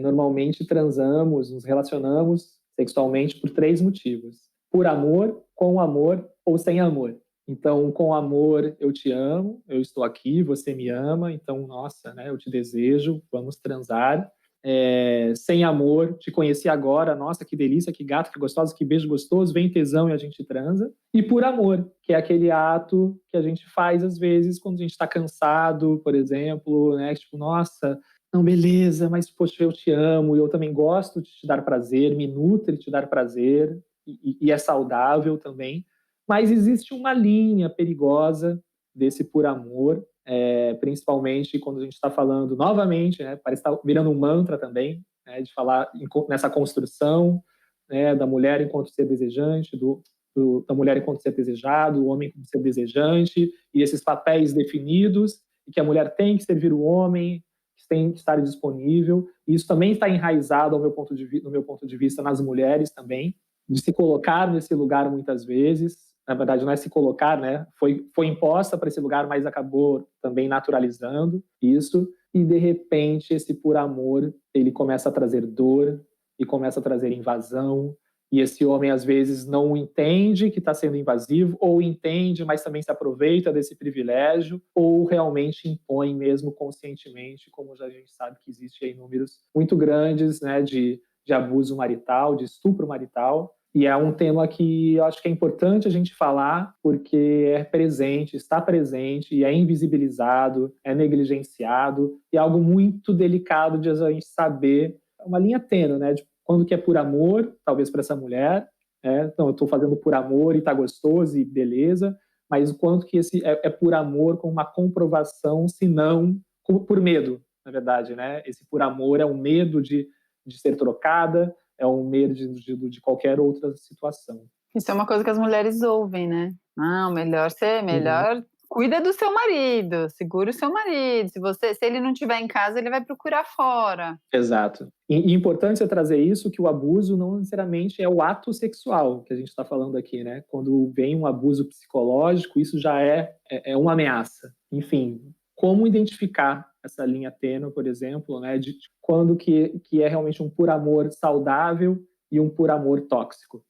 normalmente transamos, nos relacionamos sexualmente por 3 motivos. Por amor, com amor ou sem amor. Então, com amor, eu te amo, eu estou aqui, você me ama, então, nossa, né? Eu te desejo, vamos transar. Sem amor, te conheci agora, nossa, que delícia, que gato, que gostoso, que beijo gostoso, vem tesão e a gente transa. E por amor, que é aquele ato que a gente faz às vezes quando a gente está cansado, por exemplo, né? Tipo, nossa, não, beleza, mas poxa, eu te amo, e eu também gosto de te dar prazer, me nutre te dar prazer, e é saudável também. Mas existe uma linha perigosa desse por amor, principalmente quando a gente está falando novamente, né, parece estar virando um mantra também, né, de falar nessa construção, né, da mulher enquanto ser desejante, da mulher enquanto ser desejado, o homem enquanto ser desejante, e esses papéis definidos, e que a mulher tem que servir o homem, que tem que estar disponível. E isso também está enraizado, no meu ponto de vista, nas mulheres também, de se colocar nesse lugar muitas vezes. Na verdade, não é se colocar, né? Foi imposta para esse lugar, mas acabou também naturalizando isso. E, de repente, esse por amor, ele começa a trazer dor e começa a trazer invasão. E esse homem, às vezes, não entende que está sendo invasivo, ou entende, mas também se aproveita desse privilégio, ou realmente impõe mesmo conscientemente, como já a gente sabe que existe aí números muito grandes, né, de abuso marital, de estupro marital. E é um tema que eu acho que é importante a gente falar, porque é presente, está presente, e é invisibilizado, é negligenciado, e é algo muito delicado de a gente saber, uma linha tênue, né, de quando que é por amor, talvez para essa mulher, então eu estou fazendo por amor e está gostoso e beleza, mas o quanto que esse é por amor com uma comprovação, se não por medo, na verdade, né? Esse por amor é um medo de ser trocada, é um medo de qualquer outra situação. Isso é uma coisa que as mulheres ouvem, né? Não, melhor cuida do seu marido, segura o seu marido. Se ele não estiver em casa, ele vai procurar fora. Exato. E importante é trazer isso, que o abuso não necessariamente é o ato sexual que a gente está falando aqui, né? Quando vem um abuso psicológico, isso já é uma ameaça. Enfim, como identificar essa linha tênue, por exemplo, né? De quando que é realmente um por amor saudável e um por amor tóxico.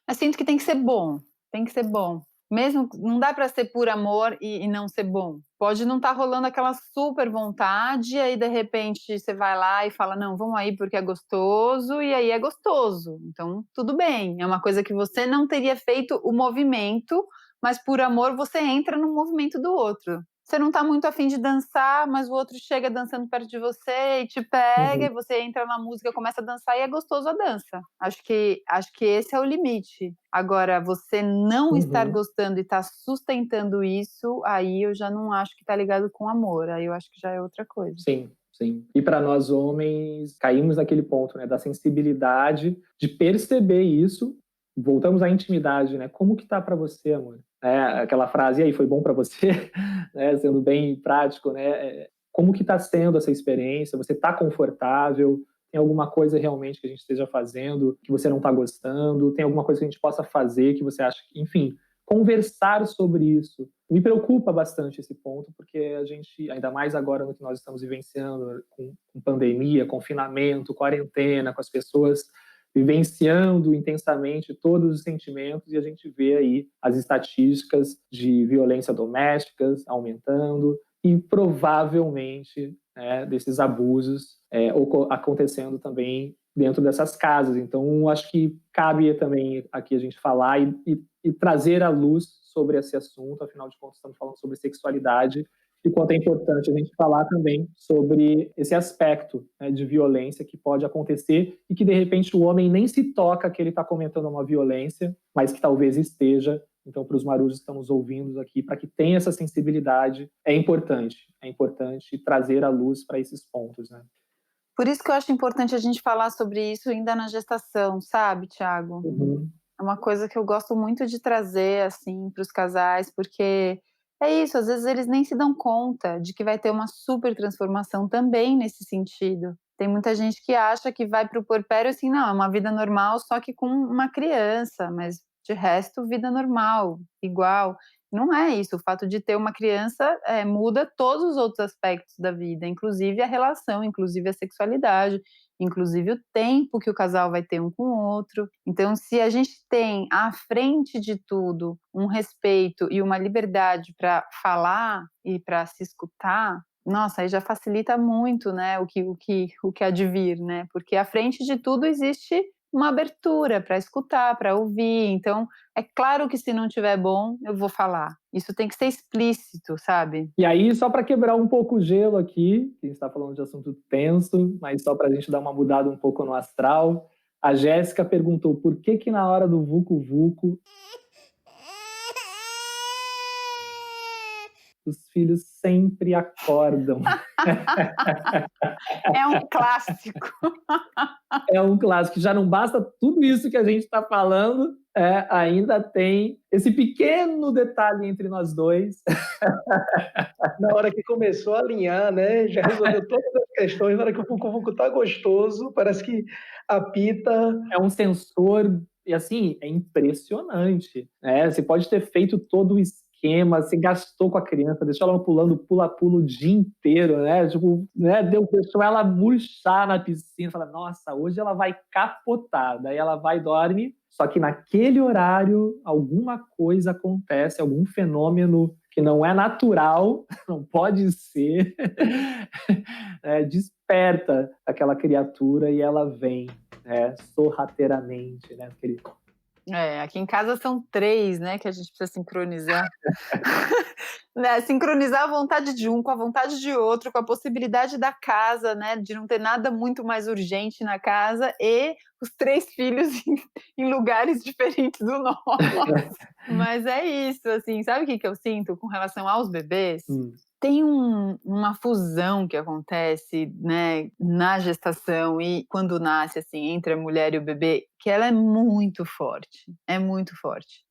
Eu sinto que tem que ser bom, tem que ser bom. Mesmo, não dá para ser por amor e não ser bom. Pode não estar rolando aquela super vontade, aí de repente você vai lá e fala, não, vamos aí porque é gostoso, e aí é gostoso. Então, tudo bem. É uma coisa que você não teria feito o movimento, mas por amor você entra no movimento do outro. Você não está muito afim de dançar, mas o outro chega dançando perto de você e te pega, e você entra na música, começa a dançar e é gostoso a dança. Acho que esse é o limite. Agora, você não estar gostando e estar sustentando isso, aí eu já não acho que está ligado com amor, aí eu acho que já é outra coisa. Sim. Sim. E para nós homens, caímos naquele ponto, né, da sensibilidade, de perceber isso. Voltamos à intimidade, né? Como que tá para você, amor? Aquela frase, e aí, foi bom para você? Né? Sendo bem prático, né? Como que tá sendo essa experiência? Você tá confortável? Tem alguma coisa realmente que a gente esteja fazendo que você não está gostando? Tem alguma coisa que a gente possa fazer que você acha que... Enfim, conversar sobre isso. Me preocupa bastante esse ponto, porque a gente, ainda mais agora no que nós estamos vivenciando, com pandemia, confinamento, quarentena, com as pessoas vivenciando intensamente todos os sentimentos, e a gente vê aí as estatísticas de violência doméstica aumentando, e provavelmente desses abusos acontecendo também dentro dessas casas. Então, acho que cabe também aqui a gente falar e trazer à luz sobre esse assunto. Afinal de contas, estamos falando sobre sexualidade, e quanto é importante a gente falar também sobre esse aspecto, né, de violência que pode acontecer e que, de repente, o homem nem se toca que ele está cometendo uma violência, mas que talvez esteja. Então, para os marujos que estamos ouvindo aqui, para que tenha essa sensibilidade, é importante trazer à luz para esses pontos, né? Por isso que eu acho importante a gente falar sobre isso ainda na gestação, sabe, Thiago? É uma coisa que eu gosto muito de trazer, assim, para os casais, porque é isso, às vezes eles nem se dão conta de que vai ter uma super transformação também nesse sentido. Tem muita gente que acha que vai para o puerpério assim, não, é uma vida normal, só que com uma criança, mas de resto, vida normal, igual. Não é isso, o fato de ter uma criança muda todos os outros aspectos da vida, inclusive a relação, inclusive a sexualidade, inclusive o tempo que o casal vai ter um com o outro. Então, se a gente tem à frente de tudo um respeito e uma liberdade para falar e para se escutar, nossa, aí já facilita muito, né, o que há de vir, né? Porque à frente de tudo existe uma abertura para escutar, para ouvir. Então, é claro que se não tiver bom, eu vou falar. Isso tem que ser explícito, sabe? E aí, só para quebrar um pouco o gelo aqui, a gente está falando de assunto tenso, mas só para a gente dar uma mudada um pouco no astral, a Jéssica perguntou por que na hora do vucu-vucu os filhos sempre acordam. É um clássico. É um clássico. Já não basta tudo isso que a gente está falando, ainda tem esse pequeno detalhe entre nós dois. Na hora que começou a alinhar, né? Já resolveu todas as questões. Na hora que o Vucu tá gostoso, parece que apita. É um sensor, e assim, é impressionante, né? Você pode ter feito todo o esquema, você gastou com a criança, deixou ela pulando pula-pula o dia inteiro, né? Tipo, né? Deixou ela murchar na piscina, fala, nossa, hoje ela vai capotar. Daí ela vai e dorme, só que naquele horário alguma coisa acontece, algum fenômeno que não é natural, não pode ser, desperta aquela criatura e ela vem, sorrateiramente, né? Aqui em casa são 3, né, que a gente precisa sincronizar. Né, sincronizar a vontade de um com a vontade de outro, com a possibilidade da casa, né, de não ter nada muito mais urgente na casa, e os 3 filhos em lugares diferentes do nosso. Mas é isso, assim, sabe o que eu sinto com relação aos bebês? Tem uma fusão que acontece, né, na gestação e quando nasce, assim, entre a mulher e o bebê, que ela é muito forte,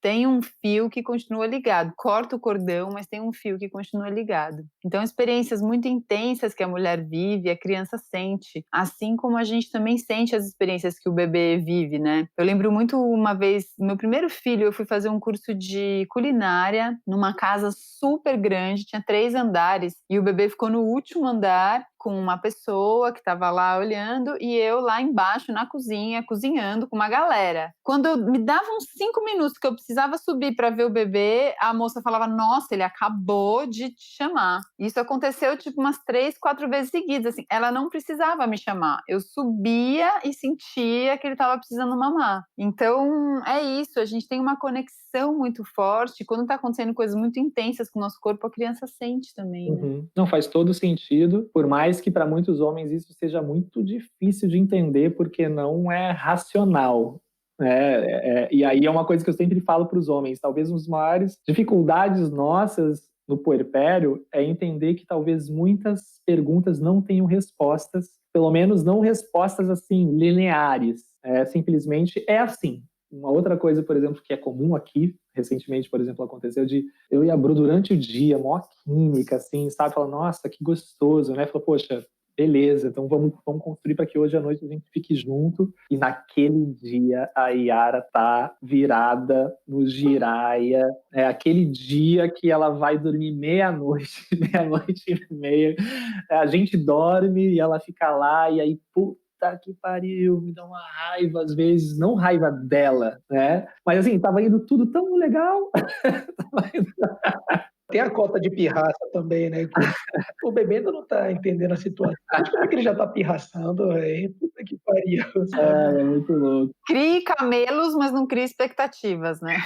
Tem um fio que continua ligado, corta o cordão, mas tem um fio que continua ligado. Então, experiências muito intensas que a mulher vive, a criança sente, assim como a gente também sente as experiências que o bebê vive, né? Eu lembro muito uma vez, meu primeiro filho, eu fui fazer um curso de culinária numa casa super grande, tinha 3 andares, e o bebê ficou no último andar com uma pessoa que estava lá olhando e eu lá embaixo na cozinha, cozinhando com uma galera. Quando me dava uns 5 minutos que eu precisava subir para ver o bebê, a moça falava, nossa, ele acabou de te chamar. Isso aconteceu tipo umas 3, 4 vezes seguidas, assim. Ela não precisava me chamar. Eu subia e sentia que ele estava precisando mamar. Então, é isso. A gente tem uma conexão muito forte. Quando está acontecendo coisas muito intensas com o nosso corpo, a criança sente também, né? Não faz todo sentido, por mais que para muitos homens isso seja muito difícil de entender, porque não é racional. E aí é uma coisa que eu sempre falo para os homens, talvez uma das maiores dificuldades nossas no puerpério é entender que talvez muitas perguntas não tenham respostas, pelo menos não respostas assim lineares. Simplesmente é assim. Uma outra coisa, por exemplo, que é comum aqui, recentemente, por exemplo, aconteceu de eu e a Bru durante o dia, maior química, assim, sabe? Falando, nossa, que gostoso, né? Falou, poxa, beleza, então vamos construir para que hoje à noite a gente fique junto. E naquele dia a Yara tá virada no giraia. É aquele dia que ela vai dormir meia-noite, meia-noite e meia. A gente dorme e ela fica lá, e aí, puta que pariu, me dá uma raiva às vezes, não raiva dela, né? Mas assim, tava indo tudo tão legal. Tem a cota de pirraça também, né? O bebê ainda não tá entendendo a situação. Mas como é que ele já tá pirraçando, velho? Puta que pariu, sabe? É muito louco. Crie camelos, mas não crie expectativas, né?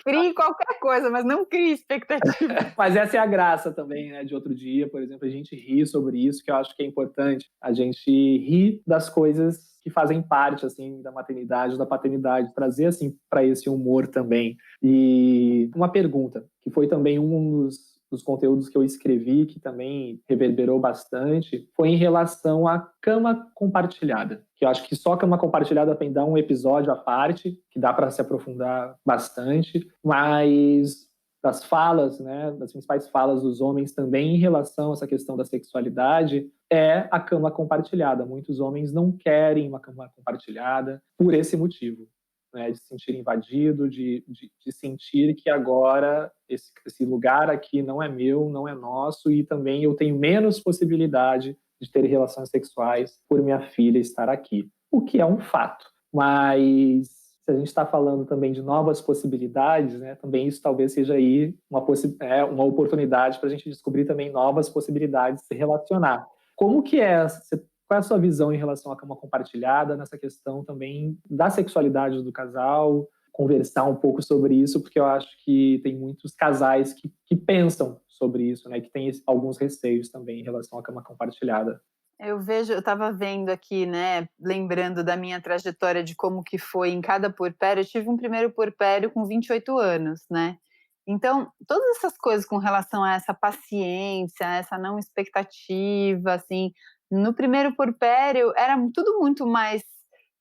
Crie qualquer coisa, mas não crie expectativas. Mas essa é a graça também, né? De outro dia, por exemplo, a gente ri sobre isso, que eu acho que é importante. A gente ri das coisas que fazem parte, assim, da maternidade, da paternidade, trazer, assim, para esse humor também. E uma pergunta, que foi também um dos conteúdos que eu escrevi, que também reverberou bastante, foi em relação à cama compartilhada. Que eu acho que só cama compartilhada tem que dar um episódio à parte, que dá para se aprofundar bastante, mas das falas, né, das principais falas dos homens também em relação a essa questão da sexualidade é a cama compartilhada. Muitos homens não querem uma cama compartilhada por esse motivo, né, de se sentir invadido, de sentir que agora esse lugar aqui não é meu, não é nosso, e também eu tenho menos possibilidade de ter relações sexuais por minha filha estar aqui, o que é um fato. Mas se a gente está falando também de novas possibilidades, né, também isso talvez seja aí uma oportunidade para a gente descobrir também novas possibilidades de se relacionar. Como que qual é a sua visão em relação à cama compartilhada, nessa questão também da sexualidade do casal, conversar um pouco sobre isso, porque eu acho que tem muitos casais que pensam sobre isso, né, que tem alguns receios também em relação à cama compartilhada. Eu estava vendo aqui, né, lembrando da minha trajetória de como que foi em cada puerpério. Eu tive um primeiro puerpério com 28 anos, né? Então, todas essas coisas com relação a essa paciência, a essa não expectativa, assim, no primeiro puerpério era tudo muito mais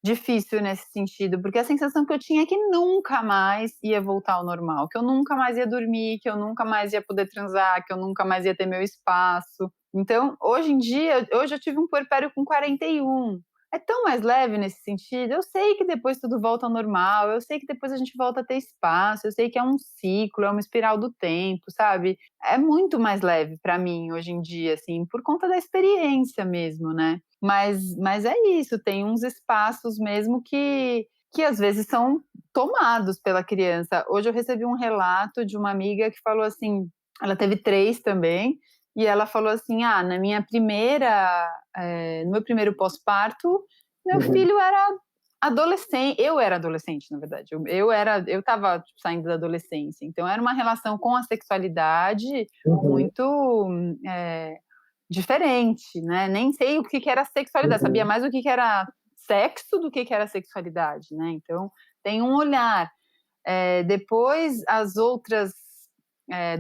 difícil nesse sentido, porque a sensação que eu tinha é que nunca mais ia voltar ao normal, que eu nunca mais ia dormir, que eu nunca mais ia poder transar, que eu nunca mais ia ter meu espaço. Então, hoje em dia, hoje eu tive um puerpério com 41. É tão mais leve nesse sentido. Eu sei que depois tudo volta ao normal, eu sei que depois a gente volta a ter espaço, eu sei que é um ciclo, é uma espiral do tempo, sabe? É muito mais leve para mim hoje em dia, assim, por conta da experiência mesmo, né? Mas é isso, tem uns espaços mesmo que às vezes são tomados pela criança. Hoje eu recebi um relato de uma amiga que falou assim, ela teve 3 também, e ela falou assim, na minha no meu primeiro pós-parto, meu filho era adolescente, eu era adolescente, na verdade, eu estava tipo, saindo da adolescência, então era uma relação com a sexualidade muito diferente, né? Nem sei o que era sexualidade, sabia mais o que era sexo do que era sexualidade, né? Então tem um olhar. Depois as outras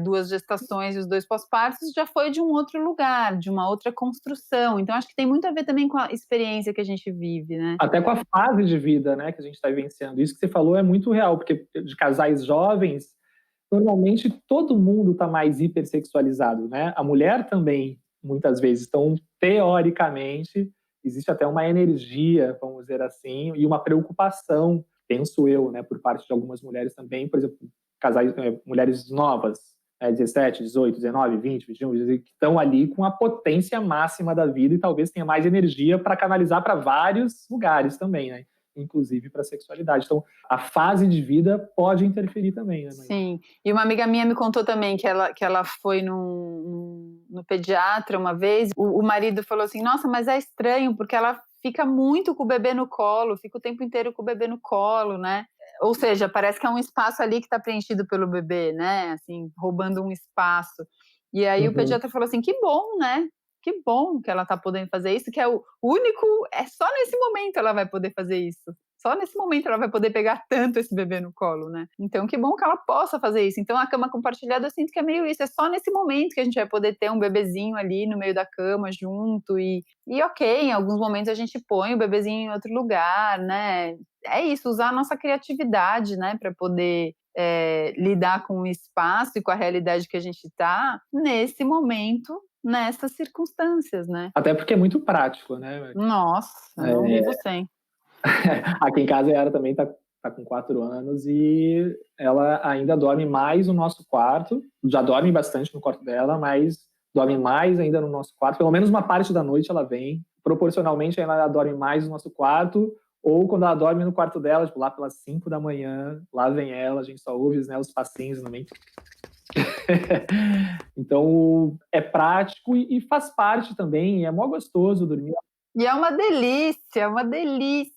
2 gestações e os 2 pós-partos já foi de um outro lugar, de uma outra construção. Então acho que tem muito a ver também com a experiência que a gente vive, né? Até com a fase de vida, né, que a gente está vivenciando. Isso que você falou é muito real, porque de casais jovens, normalmente todo mundo está mais hipersexualizado, né? A mulher também, muitas vezes. Então, teoricamente, existe até uma energia, vamos dizer assim, e uma preocupação, penso eu, né, por parte de algumas mulheres também, por exemplo, casais, mulheres novas, 17, 18, 19, 20, 21, que estão ali com a potência máxima da vida e talvez tenha mais energia para canalizar para vários lugares também, né? Inclusive para a sexualidade. Então, a fase de vida pode interferir também, né, mãe? Sim, e uma amiga minha me contou também que ela foi no pediatra uma vez, o marido falou assim, nossa, mas é estranho, porque ela fica muito com o bebê no colo, fica o tempo inteiro com o bebê no colo, né? Ou seja, parece que é um espaço ali que está preenchido pelo bebê, né? Assim, roubando um espaço. E aí o pediatra falou assim, que bom, né? Que bom que ela está podendo fazer isso, que é o único, é só nesse momento ela vai poder fazer isso. Só nesse momento ela vai poder pegar tanto esse bebê no colo, né? Então, que bom que ela possa fazer isso. Então, a cama compartilhada, eu sinto que é meio isso. É só nesse momento que a gente vai poder ter um bebezinho ali no meio da cama junto. E ok, em alguns momentos a gente põe o bebezinho em outro lugar, né? É isso, usar a nossa criatividade, né? Para poder lidar com o espaço e com a realidade que a gente está nesse momento, nessas circunstâncias, né? Até porque é muito prático, né? Nossa, não vivo sem. Aqui em casa a Yara também tá com 4 anos e ela ainda dorme mais no nosso quarto. Já dorme bastante no quarto dela, mas dorme mais ainda no nosso quarto. Pelo menos uma parte da noite ela vem. Proporcionalmente, ela dorme mais no nosso quarto. Ou quando ela dorme no quarto dela, tipo, lá pelas 5 da manhã, lá vem ela, a gente só ouve, né, os passinhos também. Então, é prático e faz parte também. É mó gostoso dormir. E é uma delícia, uma delícia.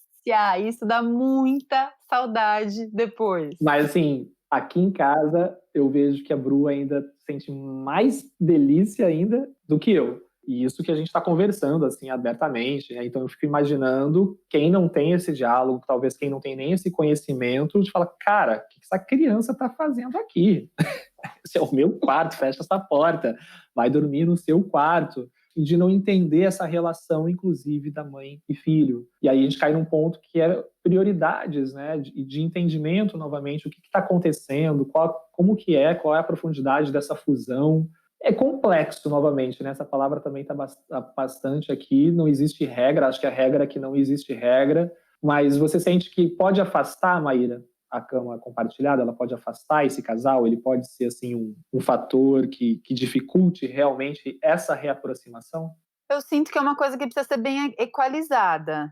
Isso dá muita saudade depois. Mas, assim, aqui em casa, eu vejo que a Bru ainda sente mais delícia ainda do que eu. E isso que a gente está conversando, assim, abertamente, né? Então, eu fico imaginando quem não tem esse diálogo, talvez quem não tem nem esse conhecimento, de falar, cara, o que essa criança está fazendo aqui? Esse é o meu quarto, fecha essa porta, vai dormir no seu quarto. E de não entender essa relação, inclusive, da mãe e filho. E aí a gente cai num ponto que é prioridades, né? De entendimento, novamente, o que está acontecendo, como que é, qual é a profundidade dessa fusão. É complexo, novamente, né? Essa palavra também está bastante aqui. Não existe regra, acho que a regra é que não existe regra. Mas você sente que pode afastar, Maíra, a cama compartilhada, ela pode afastar esse casal, ele pode ser assim um fator que dificulte realmente essa reaproximação? Eu sinto que é uma coisa que precisa ser bem equalizada,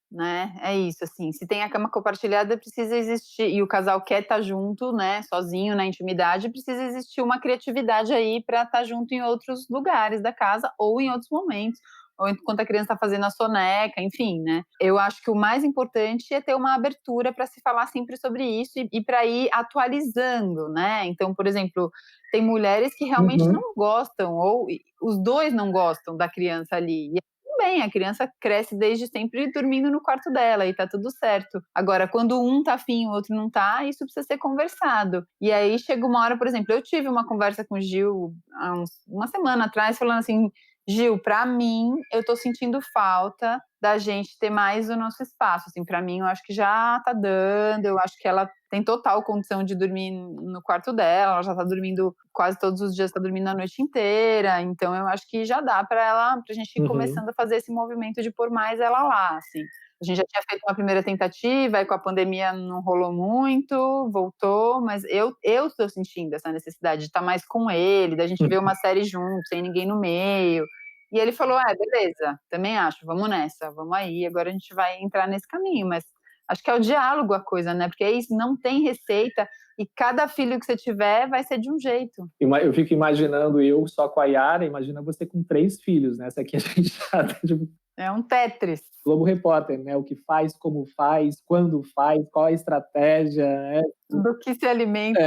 né? É isso, assim, se tem a cama compartilhada, precisa existir, e o casal quer estar junto, né, sozinho, na intimidade, precisa existir uma criatividade aí para estar junto em outros lugares da casa ou em outros momentos, ou enquanto a criança está fazendo a soneca, enfim, né? Eu acho que o mais importante é ter uma abertura para se falar sempre sobre isso e para ir atualizando, né? Então, por exemplo, tem mulheres que realmente não gostam, ou os dois não gostam da criança ali. E é tudo bem, a criança cresce desde sempre dormindo no quarto dela e tá tudo certo. Agora, quando um tá afim e o outro não tá, isso precisa ser conversado. E aí chega uma hora, por exemplo, eu tive uma conversa com o Gil há uma semana atrás, falando assim, Gil, pra mim, eu tô sentindo falta da gente ter mais o nosso espaço, assim, pra mim eu acho que já tá dando, eu acho que ela tem total condição de dormir no quarto dela, ela já tá dormindo quase todos os dias, tá dormindo a noite inteira, então eu acho que já dá pra gente ir começando a fazer esse movimento de pôr mais ela lá, assim. A gente já tinha feito uma primeira tentativa, aí com a pandemia não rolou muito, voltou, mas eu tô sentindo essa necessidade de estar mais com ele, da gente ver uma série junto, sem ninguém no meio. E ele falou, beleza, também acho, vamos nessa, vamos aí, agora a gente vai entrar nesse caminho, mas acho que é o diálogo a coisa, né? Porque é isso, não tem receita e cada filho que você tiver vai ser de um jeito. Eu fico imaginando eu só com a Yara, imagina você com 3 filhos, né? Essa aqui a gente já tá tipo... É um Tetris. Globo Repórter, né? O que faz, como faz, quando faz, qual a estratégia, né? Do que se alimenta.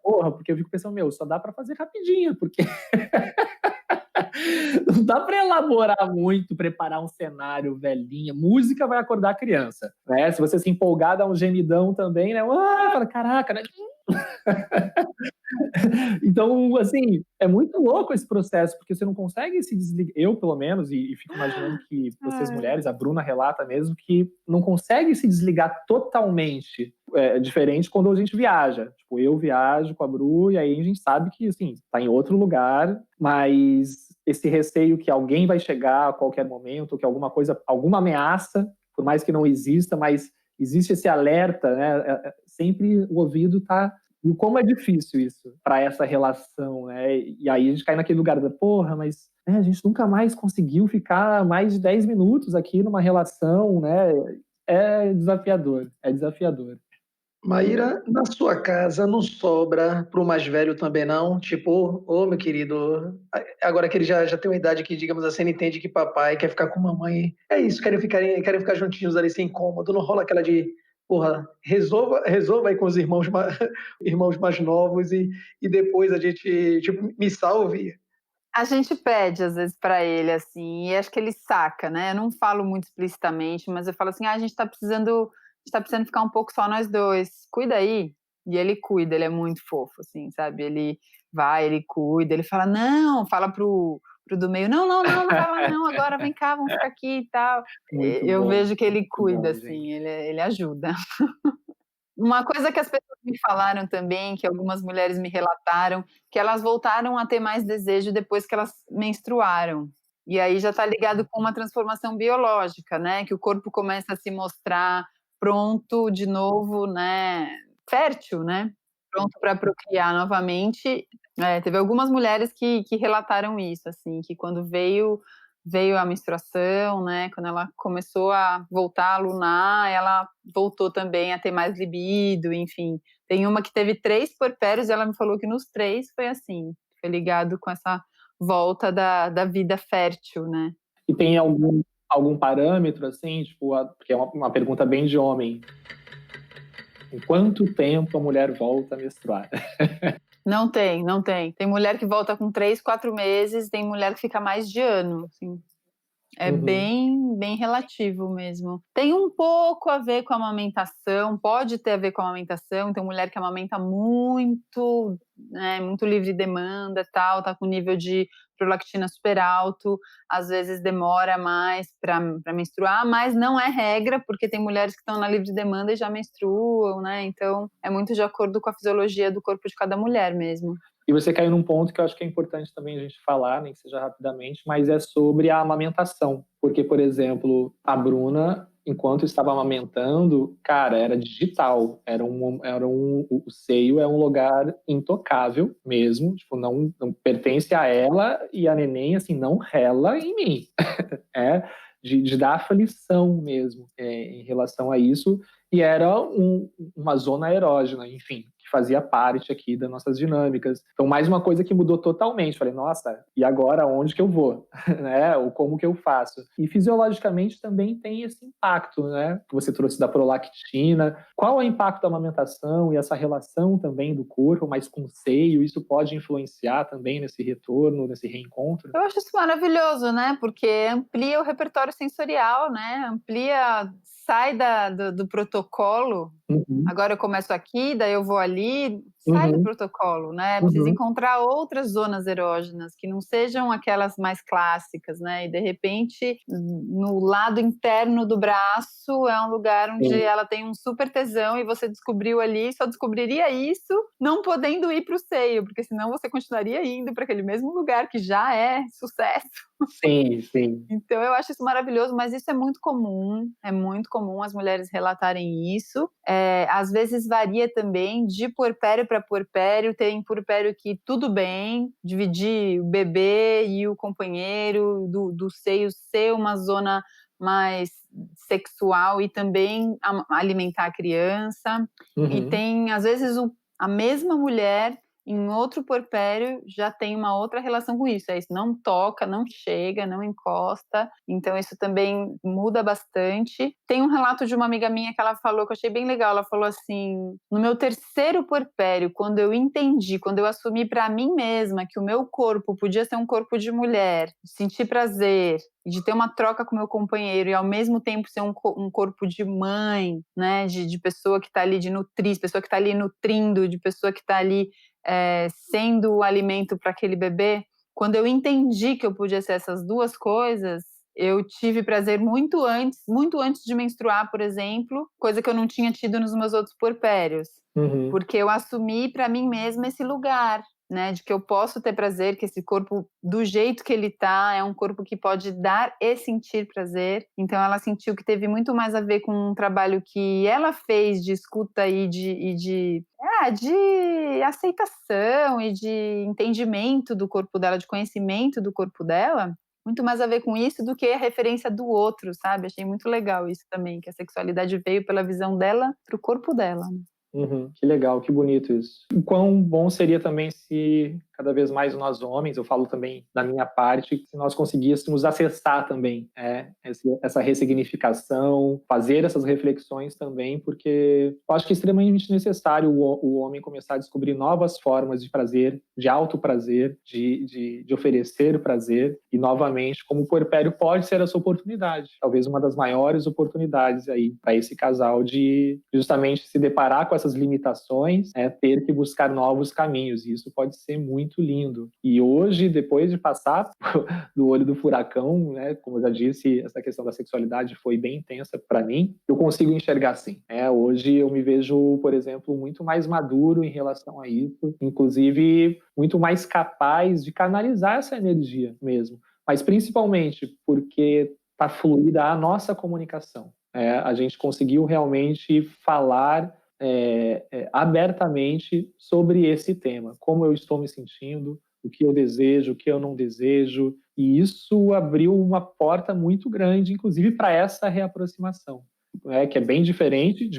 Porque eu fico pensando, só dá pra fazer rapidinho, porque não dá para elaborar muito, preparar um cenário, velhinha. Música vai acordar a criança, né? Se você se empolgar, dá um gemidão também, né? Fala, caraca, né? Então, assim, é muito louco esse processo, porque você não consegue se desligar. Eu, pelo menos, e fico imaginando que vocês mulheres, a Bruna relata mesmo, que não consegue se desligar totalmente. É diferente quando a gente viaja. Tipo, eu viajo com a Bru e aí a gente sabe que, assim, tá em outro lugar, mas esse receio que alguém vai chegar a qualquer momento, que alguma coisa, alguma ameaça, por mais que não exista, mas existe esse alerta, né? Sempre o ouvido tá... E como é difícil isso para essa relação, né? E aí a gente cai naquele lugar da porra, mas a gente nunca mais conseguiu ficar mais de 10 minutos aqui numa relação, né? É desafiador, é desafiador. Maíra, na sua casa não sobra pro mais velho também não? Tipo, meu querido, agora que ele já tem uma idade que, digamos assim, ele entende que papai quer ficar com mamãe, é isso, querem ficar juntinhos ali sem incômodo, não rola aquela de, porra, resolva aí com os irmãos, irmãos mais novos e depois a gente, tipo, me salve. A gente pede, às vezes, para ele, assim, e acho que ele saca, né? Eu não falo muito explicitamente, mas eu falo assim, a gente tá precisando ficar um pouco só nós dois, cuida aí. E ele cuida, ele é muito fofo, assim, sabe? Ele vai, ele cuida, ele fala, não, fala pro do meio, não vai lá não, agora vem cá, vamos ficar aqui e tal. Eu vejo que ele cuida, assim, ele ajuda. Uma coisa que as pessoas me falaram também, que algumas mulheres me relataram, que elas voltaram a ter mais desejo depois que elas menstruaram. E aí já está ligado com uma transformação biológica, né? Que o corpo começa a se mostrar pronto de novo, né? Fértil, né? Pronto para procriar novamente. Teve algumas mulheres que relataram isso, assim, que quando veio a menstruação, né? Quando ela começou a voltar a lunar, ela voltou também a ter mais libido, enfim. Tem uma que teve 3 puerpérios e ela me falou que nos 3 foi assim, foi ligado com essa volta da vida fértil, né? E tem algum parâmetro, assim, tipo, porque é uma pergunta bem de homem. Em quanto tempo a mulher volta a menstruar? Não tem. Tem mulher que volta com 3, 4 meses, tem mulher que fica mais de ano, assim. É bem relativo mesmo. Tem um pouco a ver com a amamentação, pode ter a ver com a amamentação. Tem mulher que amamenta muito, né, muito livre demanda, tal, tá com nível de prolactina super alto, às vezes demora mais para menstruar, mas não é regra, porque tem mulheres que estão na livre demanda e já menstruam, né? Então é muito de acordo com a fisiologia do corpo de cada mulher mesmo. E você caiu num ponto que eu acho que é importante também a gente falar, nem que seja rapidamente, mas é sobre a amamentação. Porque, por exemplo, a Bruna, enquanto estava amamentando, cara, era digital. O seio é um lugar intocável mesmo. Tipo, não pertence a ela e a neném, assim, não rela em mim. De dar aflição mesmo em relação a isso. E era uma zona erógena, enfim, que fazia parte aqui das nossas dinâmicas. Então, mais uma coisa que mudou totalmente. Falei, nossa, e agora onde que eu vou? Né? Ou como que eu faço? E fisiologicamente também tem esse impacto, né? Que você trouxe da prolactina. Qual é o impacto da amamentação e essa relação também do corpo, mas com o seio? Isso pode influenciar também nesse retorno, nesse reencontro? Eu acho isso maravilhoso, né? Porque amplia o repertório sensorial, né? Amplia, sai do protocolo. Uhum. Agora eu começo aqui, daí eu vou ali, sai do protocolo, né? Precisa encontrar outras zonas erógenas que não sejam aquelas mais clássicas, né? E de repente, no lado interno do braço é um lugar onde ela tem um super tesão e você descobriu ali, só descobriria isso não podendo ir para o seio, porque senão você continuaria indo para aquele mesmo lugar que já é sucesso. Sim, sim. Então eu acho isso maravilhoso, mas isso é muito comum as mulheres relatarem isso. Às vezes varia também de puerpério para puerpério, tem puerpério que tudo bem, dividir o bebê e o companheiro do seio ser uma zona mais sexual e também alimentar a criança. E tem, às vezes, a mesma mulher em outro puerpério já tem uma outra relação com isso. Isso não toca, não chega, não encosta. Então isso também muda bastante. Tem um relato de uma amiga minha que ela falou, que eu achei bem legal. Ela falou assim, no meu terceiro puerpério, quando eu entendi, quando eu assumi para mim mesma que o meu corpo podia ser um corpo de mulher, de sentir prazer, de ter uma troca com o meu companheiro e ao mesmo tempo ser um corpo de mãe, né, de pessoa que está ali, de nutrir, pessoa que está ali nutrindo, de pessoa que está ali sendo o alimento para aquele bebê. Quando eu entendi que eu podia ser essas duas coisas, eu tive prazer muito antes de menstruar, por exemplo, coisa que eu não tinha tido nos meus outros puerpérios, porque eu assumi para mim mesma esse lugar, né, de que eu posso ter prazer, que esse corpo, do jeito que ele tá, é um corpo que pode dar e sentir prazer. Então ela sentiu que teve muito mais a ver com um trabalho que ela fez de escuta e de aceitação e de entendimento do corpo dela, de conhecimento do corpo dela, muito mais a ver com isso do que a referência do outro, sabe? Achei muito legal isso também, que a sexualidade veio pela visão dela pro corpo dela. Que legal, que bonito isso. O quão bom seria também se cada vez mais nós homens, eu falo também da minha parte, se nós conseguíssemos acessar também essa ressignificação, fazer essas reflexões também, porque eu acho que é extremamente necessário o homem começar a descobrir novas formas de prazer, de autoprazer, de oferecer prazer, e novamente, como o puerpério pode ser essa oportunidade, talvez uma das maiores oportunidades aí para esse casal de justamente se deparar com essas limitações, ter que buscar novos caminhos, e isso pode ser muito lindo. E hoje, depois de passar do olho do furacão, né, como eu já disse, essa questão da sexualidade foi bem intensa para mim, eu consigo enxergar assim. Hoje eu me vejo, por exemplo, muito mais maduro em relação a isso, inclusive muito mais capaz de canalizar essa energia mesmo, mas principalmente porque está fluida a nossa comunicação. A gente conseguiu realmente falar abertamente sobre esse tema, como eu estou me sentindo, o que eu desejo, o que eu não desejo, e isso abriu uma porta muito grande, inclusive para essa reaproximação, que é bem diferente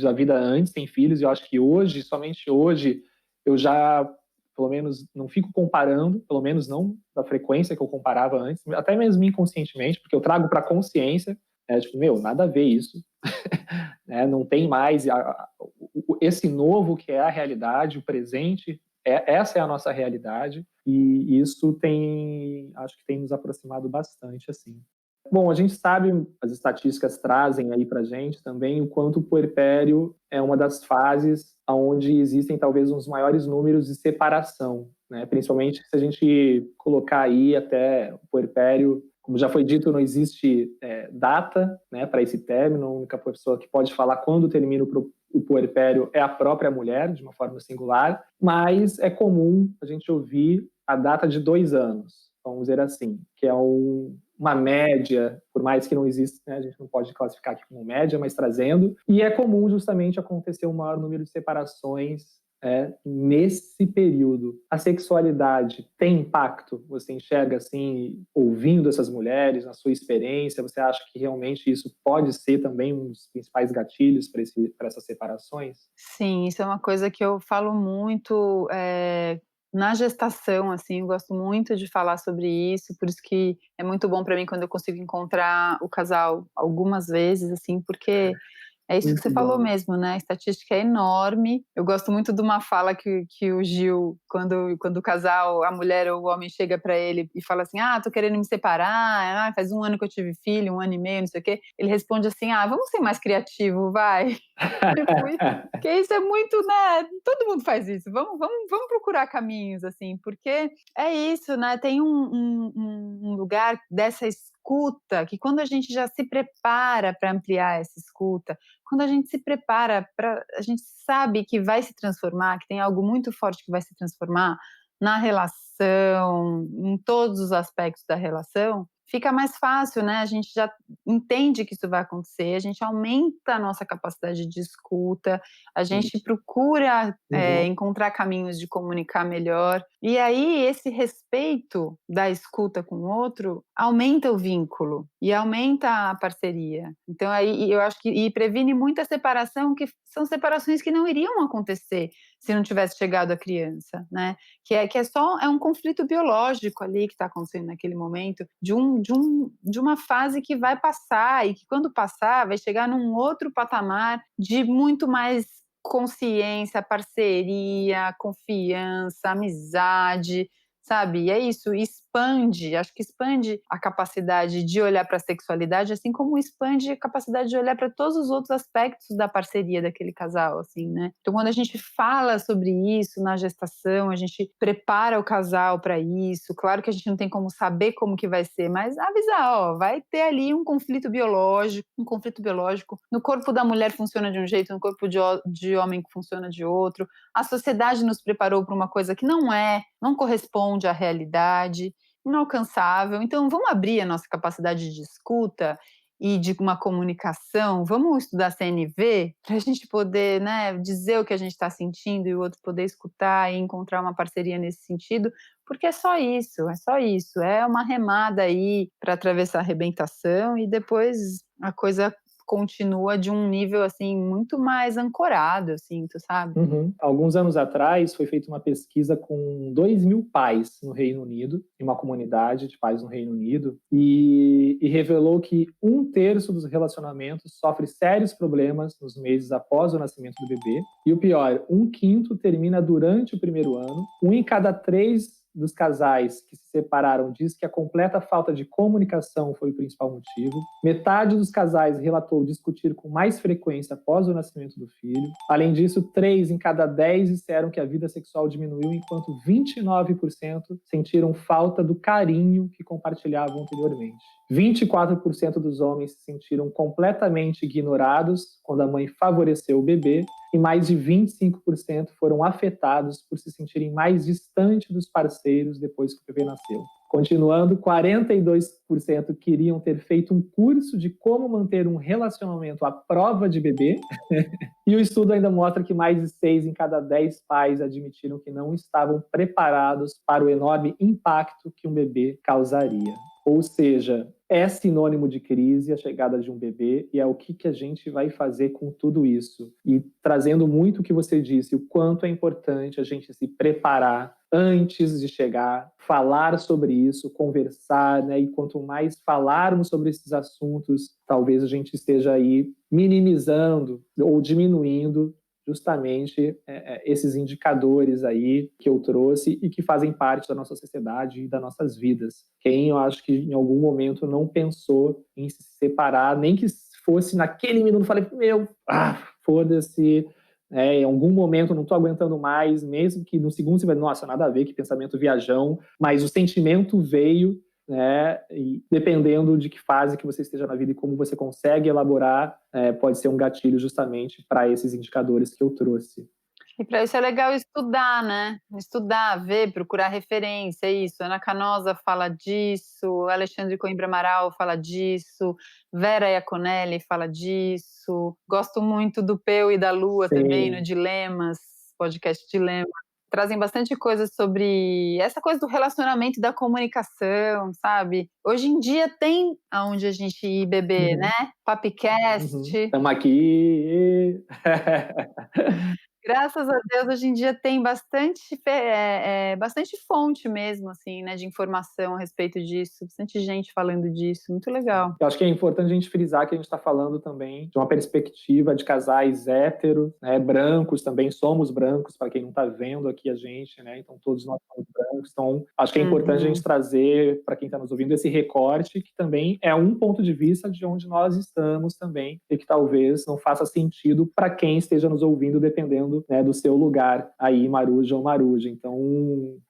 da vida antes, sem filhos, e eu acho que hoje, somente hoje, eu já, pelo menos, não fico comparando, pelo menos não da frequência que eu comparava antes, até mesmo inconscientemente, porque eu trago para a consciência, nada a ver isso, não tem mais esse novo que é a realidade, o presente, essa é a nossa realidade, e isso acho que tem nos aproximado bastante, assim. Bom, a gente sabe, as estatísticas trazem aí pra gente também o quanto o puerpério é uma das fases onde existem talvez uns maiores números de separação, né? Principalmente se a gente colocar aí até o puerpério, como já foi dito, não existe data, né, para esse término. A única pessoa que pode falar quando termina o puerpério é a própria mulher, de uma forma singular, mas é comum a gente ouvir a data de 2 anos, vamos dizer assim, que é uma média, por mais que não exista, né, a gente não pode classificar aqui como média, mas trazendo, e é comum justamente acontecer um maior número de separações nesse período. A sexualidade tem impacto? Você enxerga assim, ouvindo essas mulheres, na sua experiência, você acha que realmente isso pode ser também um dos principais gatilhos para essas separações? Sim, isso é uma coisa que eu falo muito, na gestação, assim, eu gosto muito de falar sobre isso, por isso que é muito bom para mim quando eu consigo encontrar o casal algumas vezes, assim, porque é isso que você Muito falou bom. mesmo, né, a estatística é enorme. Eu gosto muito de uma fala que o Gil, quando o casal, a mulher ou o homem chega para ele e fala assim: "Ah, tô querendo me separar, faz 1 ano que eu tive filho, 1 ano e meio, não sei o quê", ele responde assim: "Ah, vamos ser mais criativo, vai". Tipo, porque isso é muito, né, todo mundo faz isso, vamos procurar caminhos, assim, porque é isso, né, tem um lugar dessa escuta, que quando a gente já se prepara para ampliar essa escuta, quando a gente se prepara para, a gente sabe que vai se transformar, que tem algo muito forte que vai se transformar na relação, em todos os aspectos da relação, fica mais fácil, né, a gente já entende que isso vai acontecer, a gente aumenta a nossa capacidade de escuta, a gente Isso. procura Uhum. encontrar caminhos de comunicar melhor, e aí esse respeito da escuta com o outro aumenta o vínculo e aumenta a parceria. Então aí eu acho que e previne muita separação, que são separações que não iriam acontecer se não tivesse chegado a criança, né? Que é só um conflito biológico ali que está acontecendo naquele momento, de uma fase que vai passar e que quando passar vai chegar num outro patamar de muito mais consciência, parceria, confiança, amizade, sabe? E é isso, expande, acho que expande a capacidade de olhar para a sexualidade, assim como expande a capacidade de olhar para todos os outros aspectos da parceria daquele casal, assim, né? Então, quando a gente fala sobre isso na gestação, a gente prepara o casal para isso. Claro que a gente não tem como saber como que vai ser, mas avisar, ó, vai ter ali um conflito biológico, no corpo da mulher funciona de um jeito, no corpo de homem funciona de outro. A sociedade nos preparou para uma coisa que não corresponde à realidade, inalcançável. Então, vamos abrir a nossa capacidade de escuta e de uma comunicação, vamos estudar CNV para a gente poder, né, dizer o que a gente está sentindo e o outro poder escutar e encontrar uma parceria nesse sentido, porque é só isso, é uma remada aí para atravessar a arrebentação e depois a coisa continua de um nível, assim, muito mais ancorado, eu sinto, sabe? Uhum. Alguns anos atrás, foi feita uma pesquisa com 2.000 pais no Reino Unido, em uma comunidade de pais no Reino Unido, e revelou que 1/3 dos relacionamentos sofre sérios problemas nos meses após o nascimento do bebê. E o pior, 1/5 termina durante o primeiro ano. 1 em cada 3 dos casais que se separaram diz que a completa falta de comunicação foi o principal motivo. Metade dos casais relatou discutir com mais frequência após o nascimento do filho. Além disso, 3 em cada 10 disseram que a vida sexual diminuiu, enquanto 29% sentiram falta do carinho que compartilhavam anteriormente. 24% dos homens se sentiram completamente ignorados quando a mãe favoreceu o bebê, e mais de 25% foram afetados por se sentirem mais distantes dos parceiros depois que o bebê nasceu. Continuando, 42% queriam ter feito um curso de como manter um relacionamento à prova de bebê. E o estudo ainda mostra que mais de 6 em cada 10 pais admitiram que não estavam preparados para o enorme impacto que um bebê causaria. Ou seja, é sinônimo de crise a chegada de um bebê, e é o que a gente vai fazer com tudo isso. E trazendo muito o que você disse, o quanto é importante a gente se preparar antes de chegar, falar sobre isso, conversar, né? E quanto mais falarmos sobre esses assuntos, talvez a gente esteja aí minimizando ou diminuindo justamente esses indicadores aí que eu trouxe e que fazem parte da nossa sociedade e das nossas vidas. Quem eu acho que em algum momento não pensou em se separar, nem que fosse naquele minuto, falei, foda-se, em algum momento não estou aguentando mais, mesmo que no segundo você vai, nossa, nada a ver, que pensamento viajão, mas o sentimento veio, né? E dependendo de que fase que você esteja na vida e como você consegue elaborar, pode ser um gatilho justamente para esses indicadores que eu trouxe. E para isso é legal estudar, né? Estudar, ver, procurar referência, isso. Ana Canosa fala disso, Alexandre Coimbra Amaral fala disso, Vera Iaconelli fala disso. Gosto muito do Peu e da Lua também, no Sim. Dilemas, podcast Dilema. Trazem bastante coisa sobre essa coisa do relacionamento e da comunicação, sabe? Hoje em dia tem aonde a gente ir beber, né? Papicast. Estamos aqui. Graças a Deus, hoje em dia tem bastante fonte mesmo, assim, né, de informação a respeito disso, bastante gente falando disso, muito legal. Eu acho que é importante a gente frisar que a gente está falando também de uma perspectiva de casais héteros, né, brancos também, somos brancos, para quem não está vendo aqui a gente, né, então todos nós somos brancos, então acho que é importante a gente trazer, para quem está nos ouvindo, esse recorte, que também é um ponto de vista de onde nós estamos também, e que talvez não faça sentido para quem esteja nos ouvindo, dependendo, né, do seu lugar aí, Maruja ou Maruja. Então,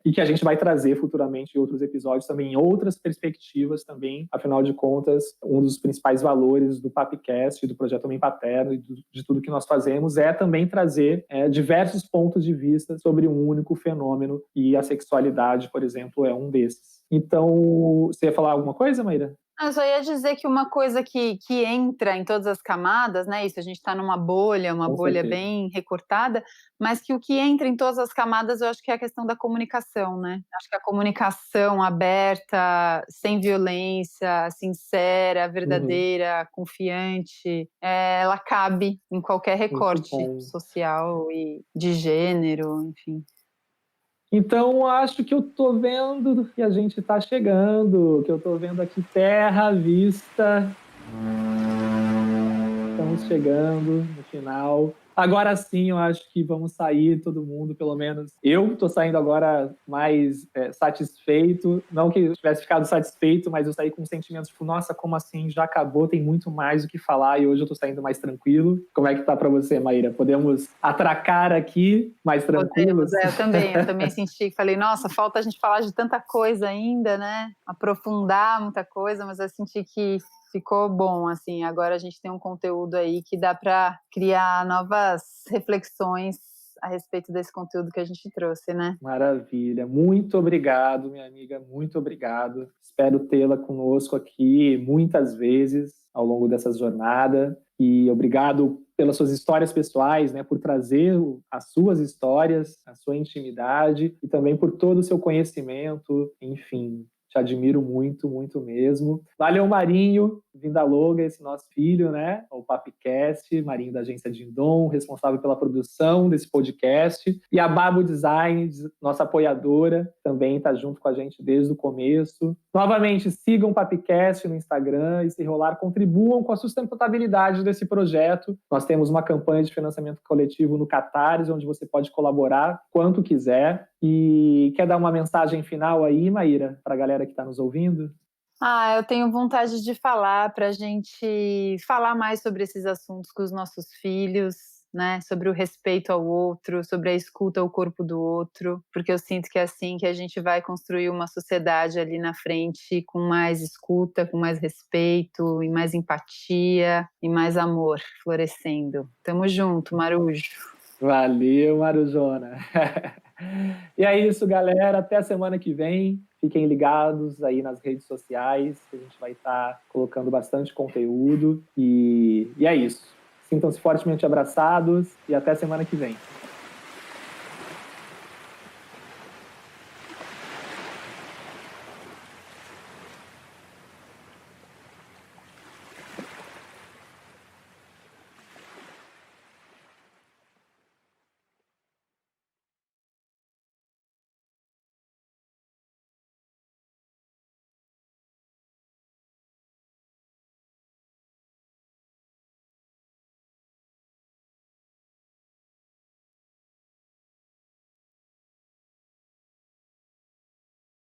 e que a gente vai trazer futuramente em outros episódios também, em outras perspectivas também. Afinal de contas, um dos principais valores do Papicast, do Projeto Homem Paterno e de tudo que nós fazemos é também trazer diversos pontos de vista sobre um único fenômeno, e a sexualidade, por exemplo, é um desses. Então, você ia falar alguma coisa, Maíra? Eu só ia dizer que uma coisa que entra em todas as camadas, né? Isso, a gente está numa bolha, uma bolha bem recortada, mas que o que entra em todas as camadas, eu acho que é a questão da comunicação, né? Acho que a comunicação aberta, sem violência, sincera, verdadeira, confiante, ela cabe em qualquer recorte social e de gênero, enfim. Então, acho que eu tô vendo que a gente tá chegando, que eu tô vendo aqui terra à vista. Estamos chegando no final. Agora sim, eu acho que vamos sair todo mundo, pelo menos. Eu tô saindo agora mais satisfeito. Não que eu tivesse ficado satisfeito, mas eu saí com sentimentos tipo, nossa, como assim? Já acabou, tem muito mais o que falar e hoje eu tô saindo mais tranquilo. Como é que tá pra você, Maíra? Podemos atracar aqui mais tranquilos? Podemos, eu também senti, falei, nossa, falta a gente falar de tanta coisa ainda, né? Aprofundar muita coisa, mas eu senti que ficou bom, assim, agora a gente tem um conteúdo aí que dá para criar novas reflexões a respeito desse conteúdo que a gente trouxe, né? Maravilha, muito obrigado, minha amiga, muito obrigado. Espero tê-la conosco aqui muitas vezes ao longo dessa jornada, e obrigado pelas suas histórias pessoais, né, por trazer as suas histórias, a sua intimidade, e também por todo o seu conhecimento, enfim. Te admiro muito, muito mesmo. Valeu, Marinho, Vindaloga, esse nosso filho, né? O Papicast, Marinho da agência Dindom, responsável pela produção desse podcast. E a Babo Designs, nossa apoiadora, também está junto com a gente desde o começo. Novamente, sigam o Papicast no Instagram e, se rolar, contribuam com a sustentabilidade desse projeto. Nós temos uma campanha de financiamento coletivo no Catarse, onde você pode colaborar quanto quiser. E quer dar uma mensagem final aí, Maíra, para a galera que está nos ouvindo? Eu tenho vontade de falar para a gente falar mais sobre esses assuntos com os nossos filhos, né? Sobre o respeito ao outro, sobre a escuta ao corpo do outro, porque eu sinto que é assim que a gente vai construir uma sociedade ali na frente com mais escuta, com mais respeito, e mais empatia e mais amor florescendo. Tamo junto, Marujo. Valeu, Marujona. E é isso, galera. Até a semana que vem. Fiquem ligados aí nas redes sociais, que a gente vai estar colocando bastante conteúdo. E é isso. Sintam-se fortemente abraçados e até semana que vem.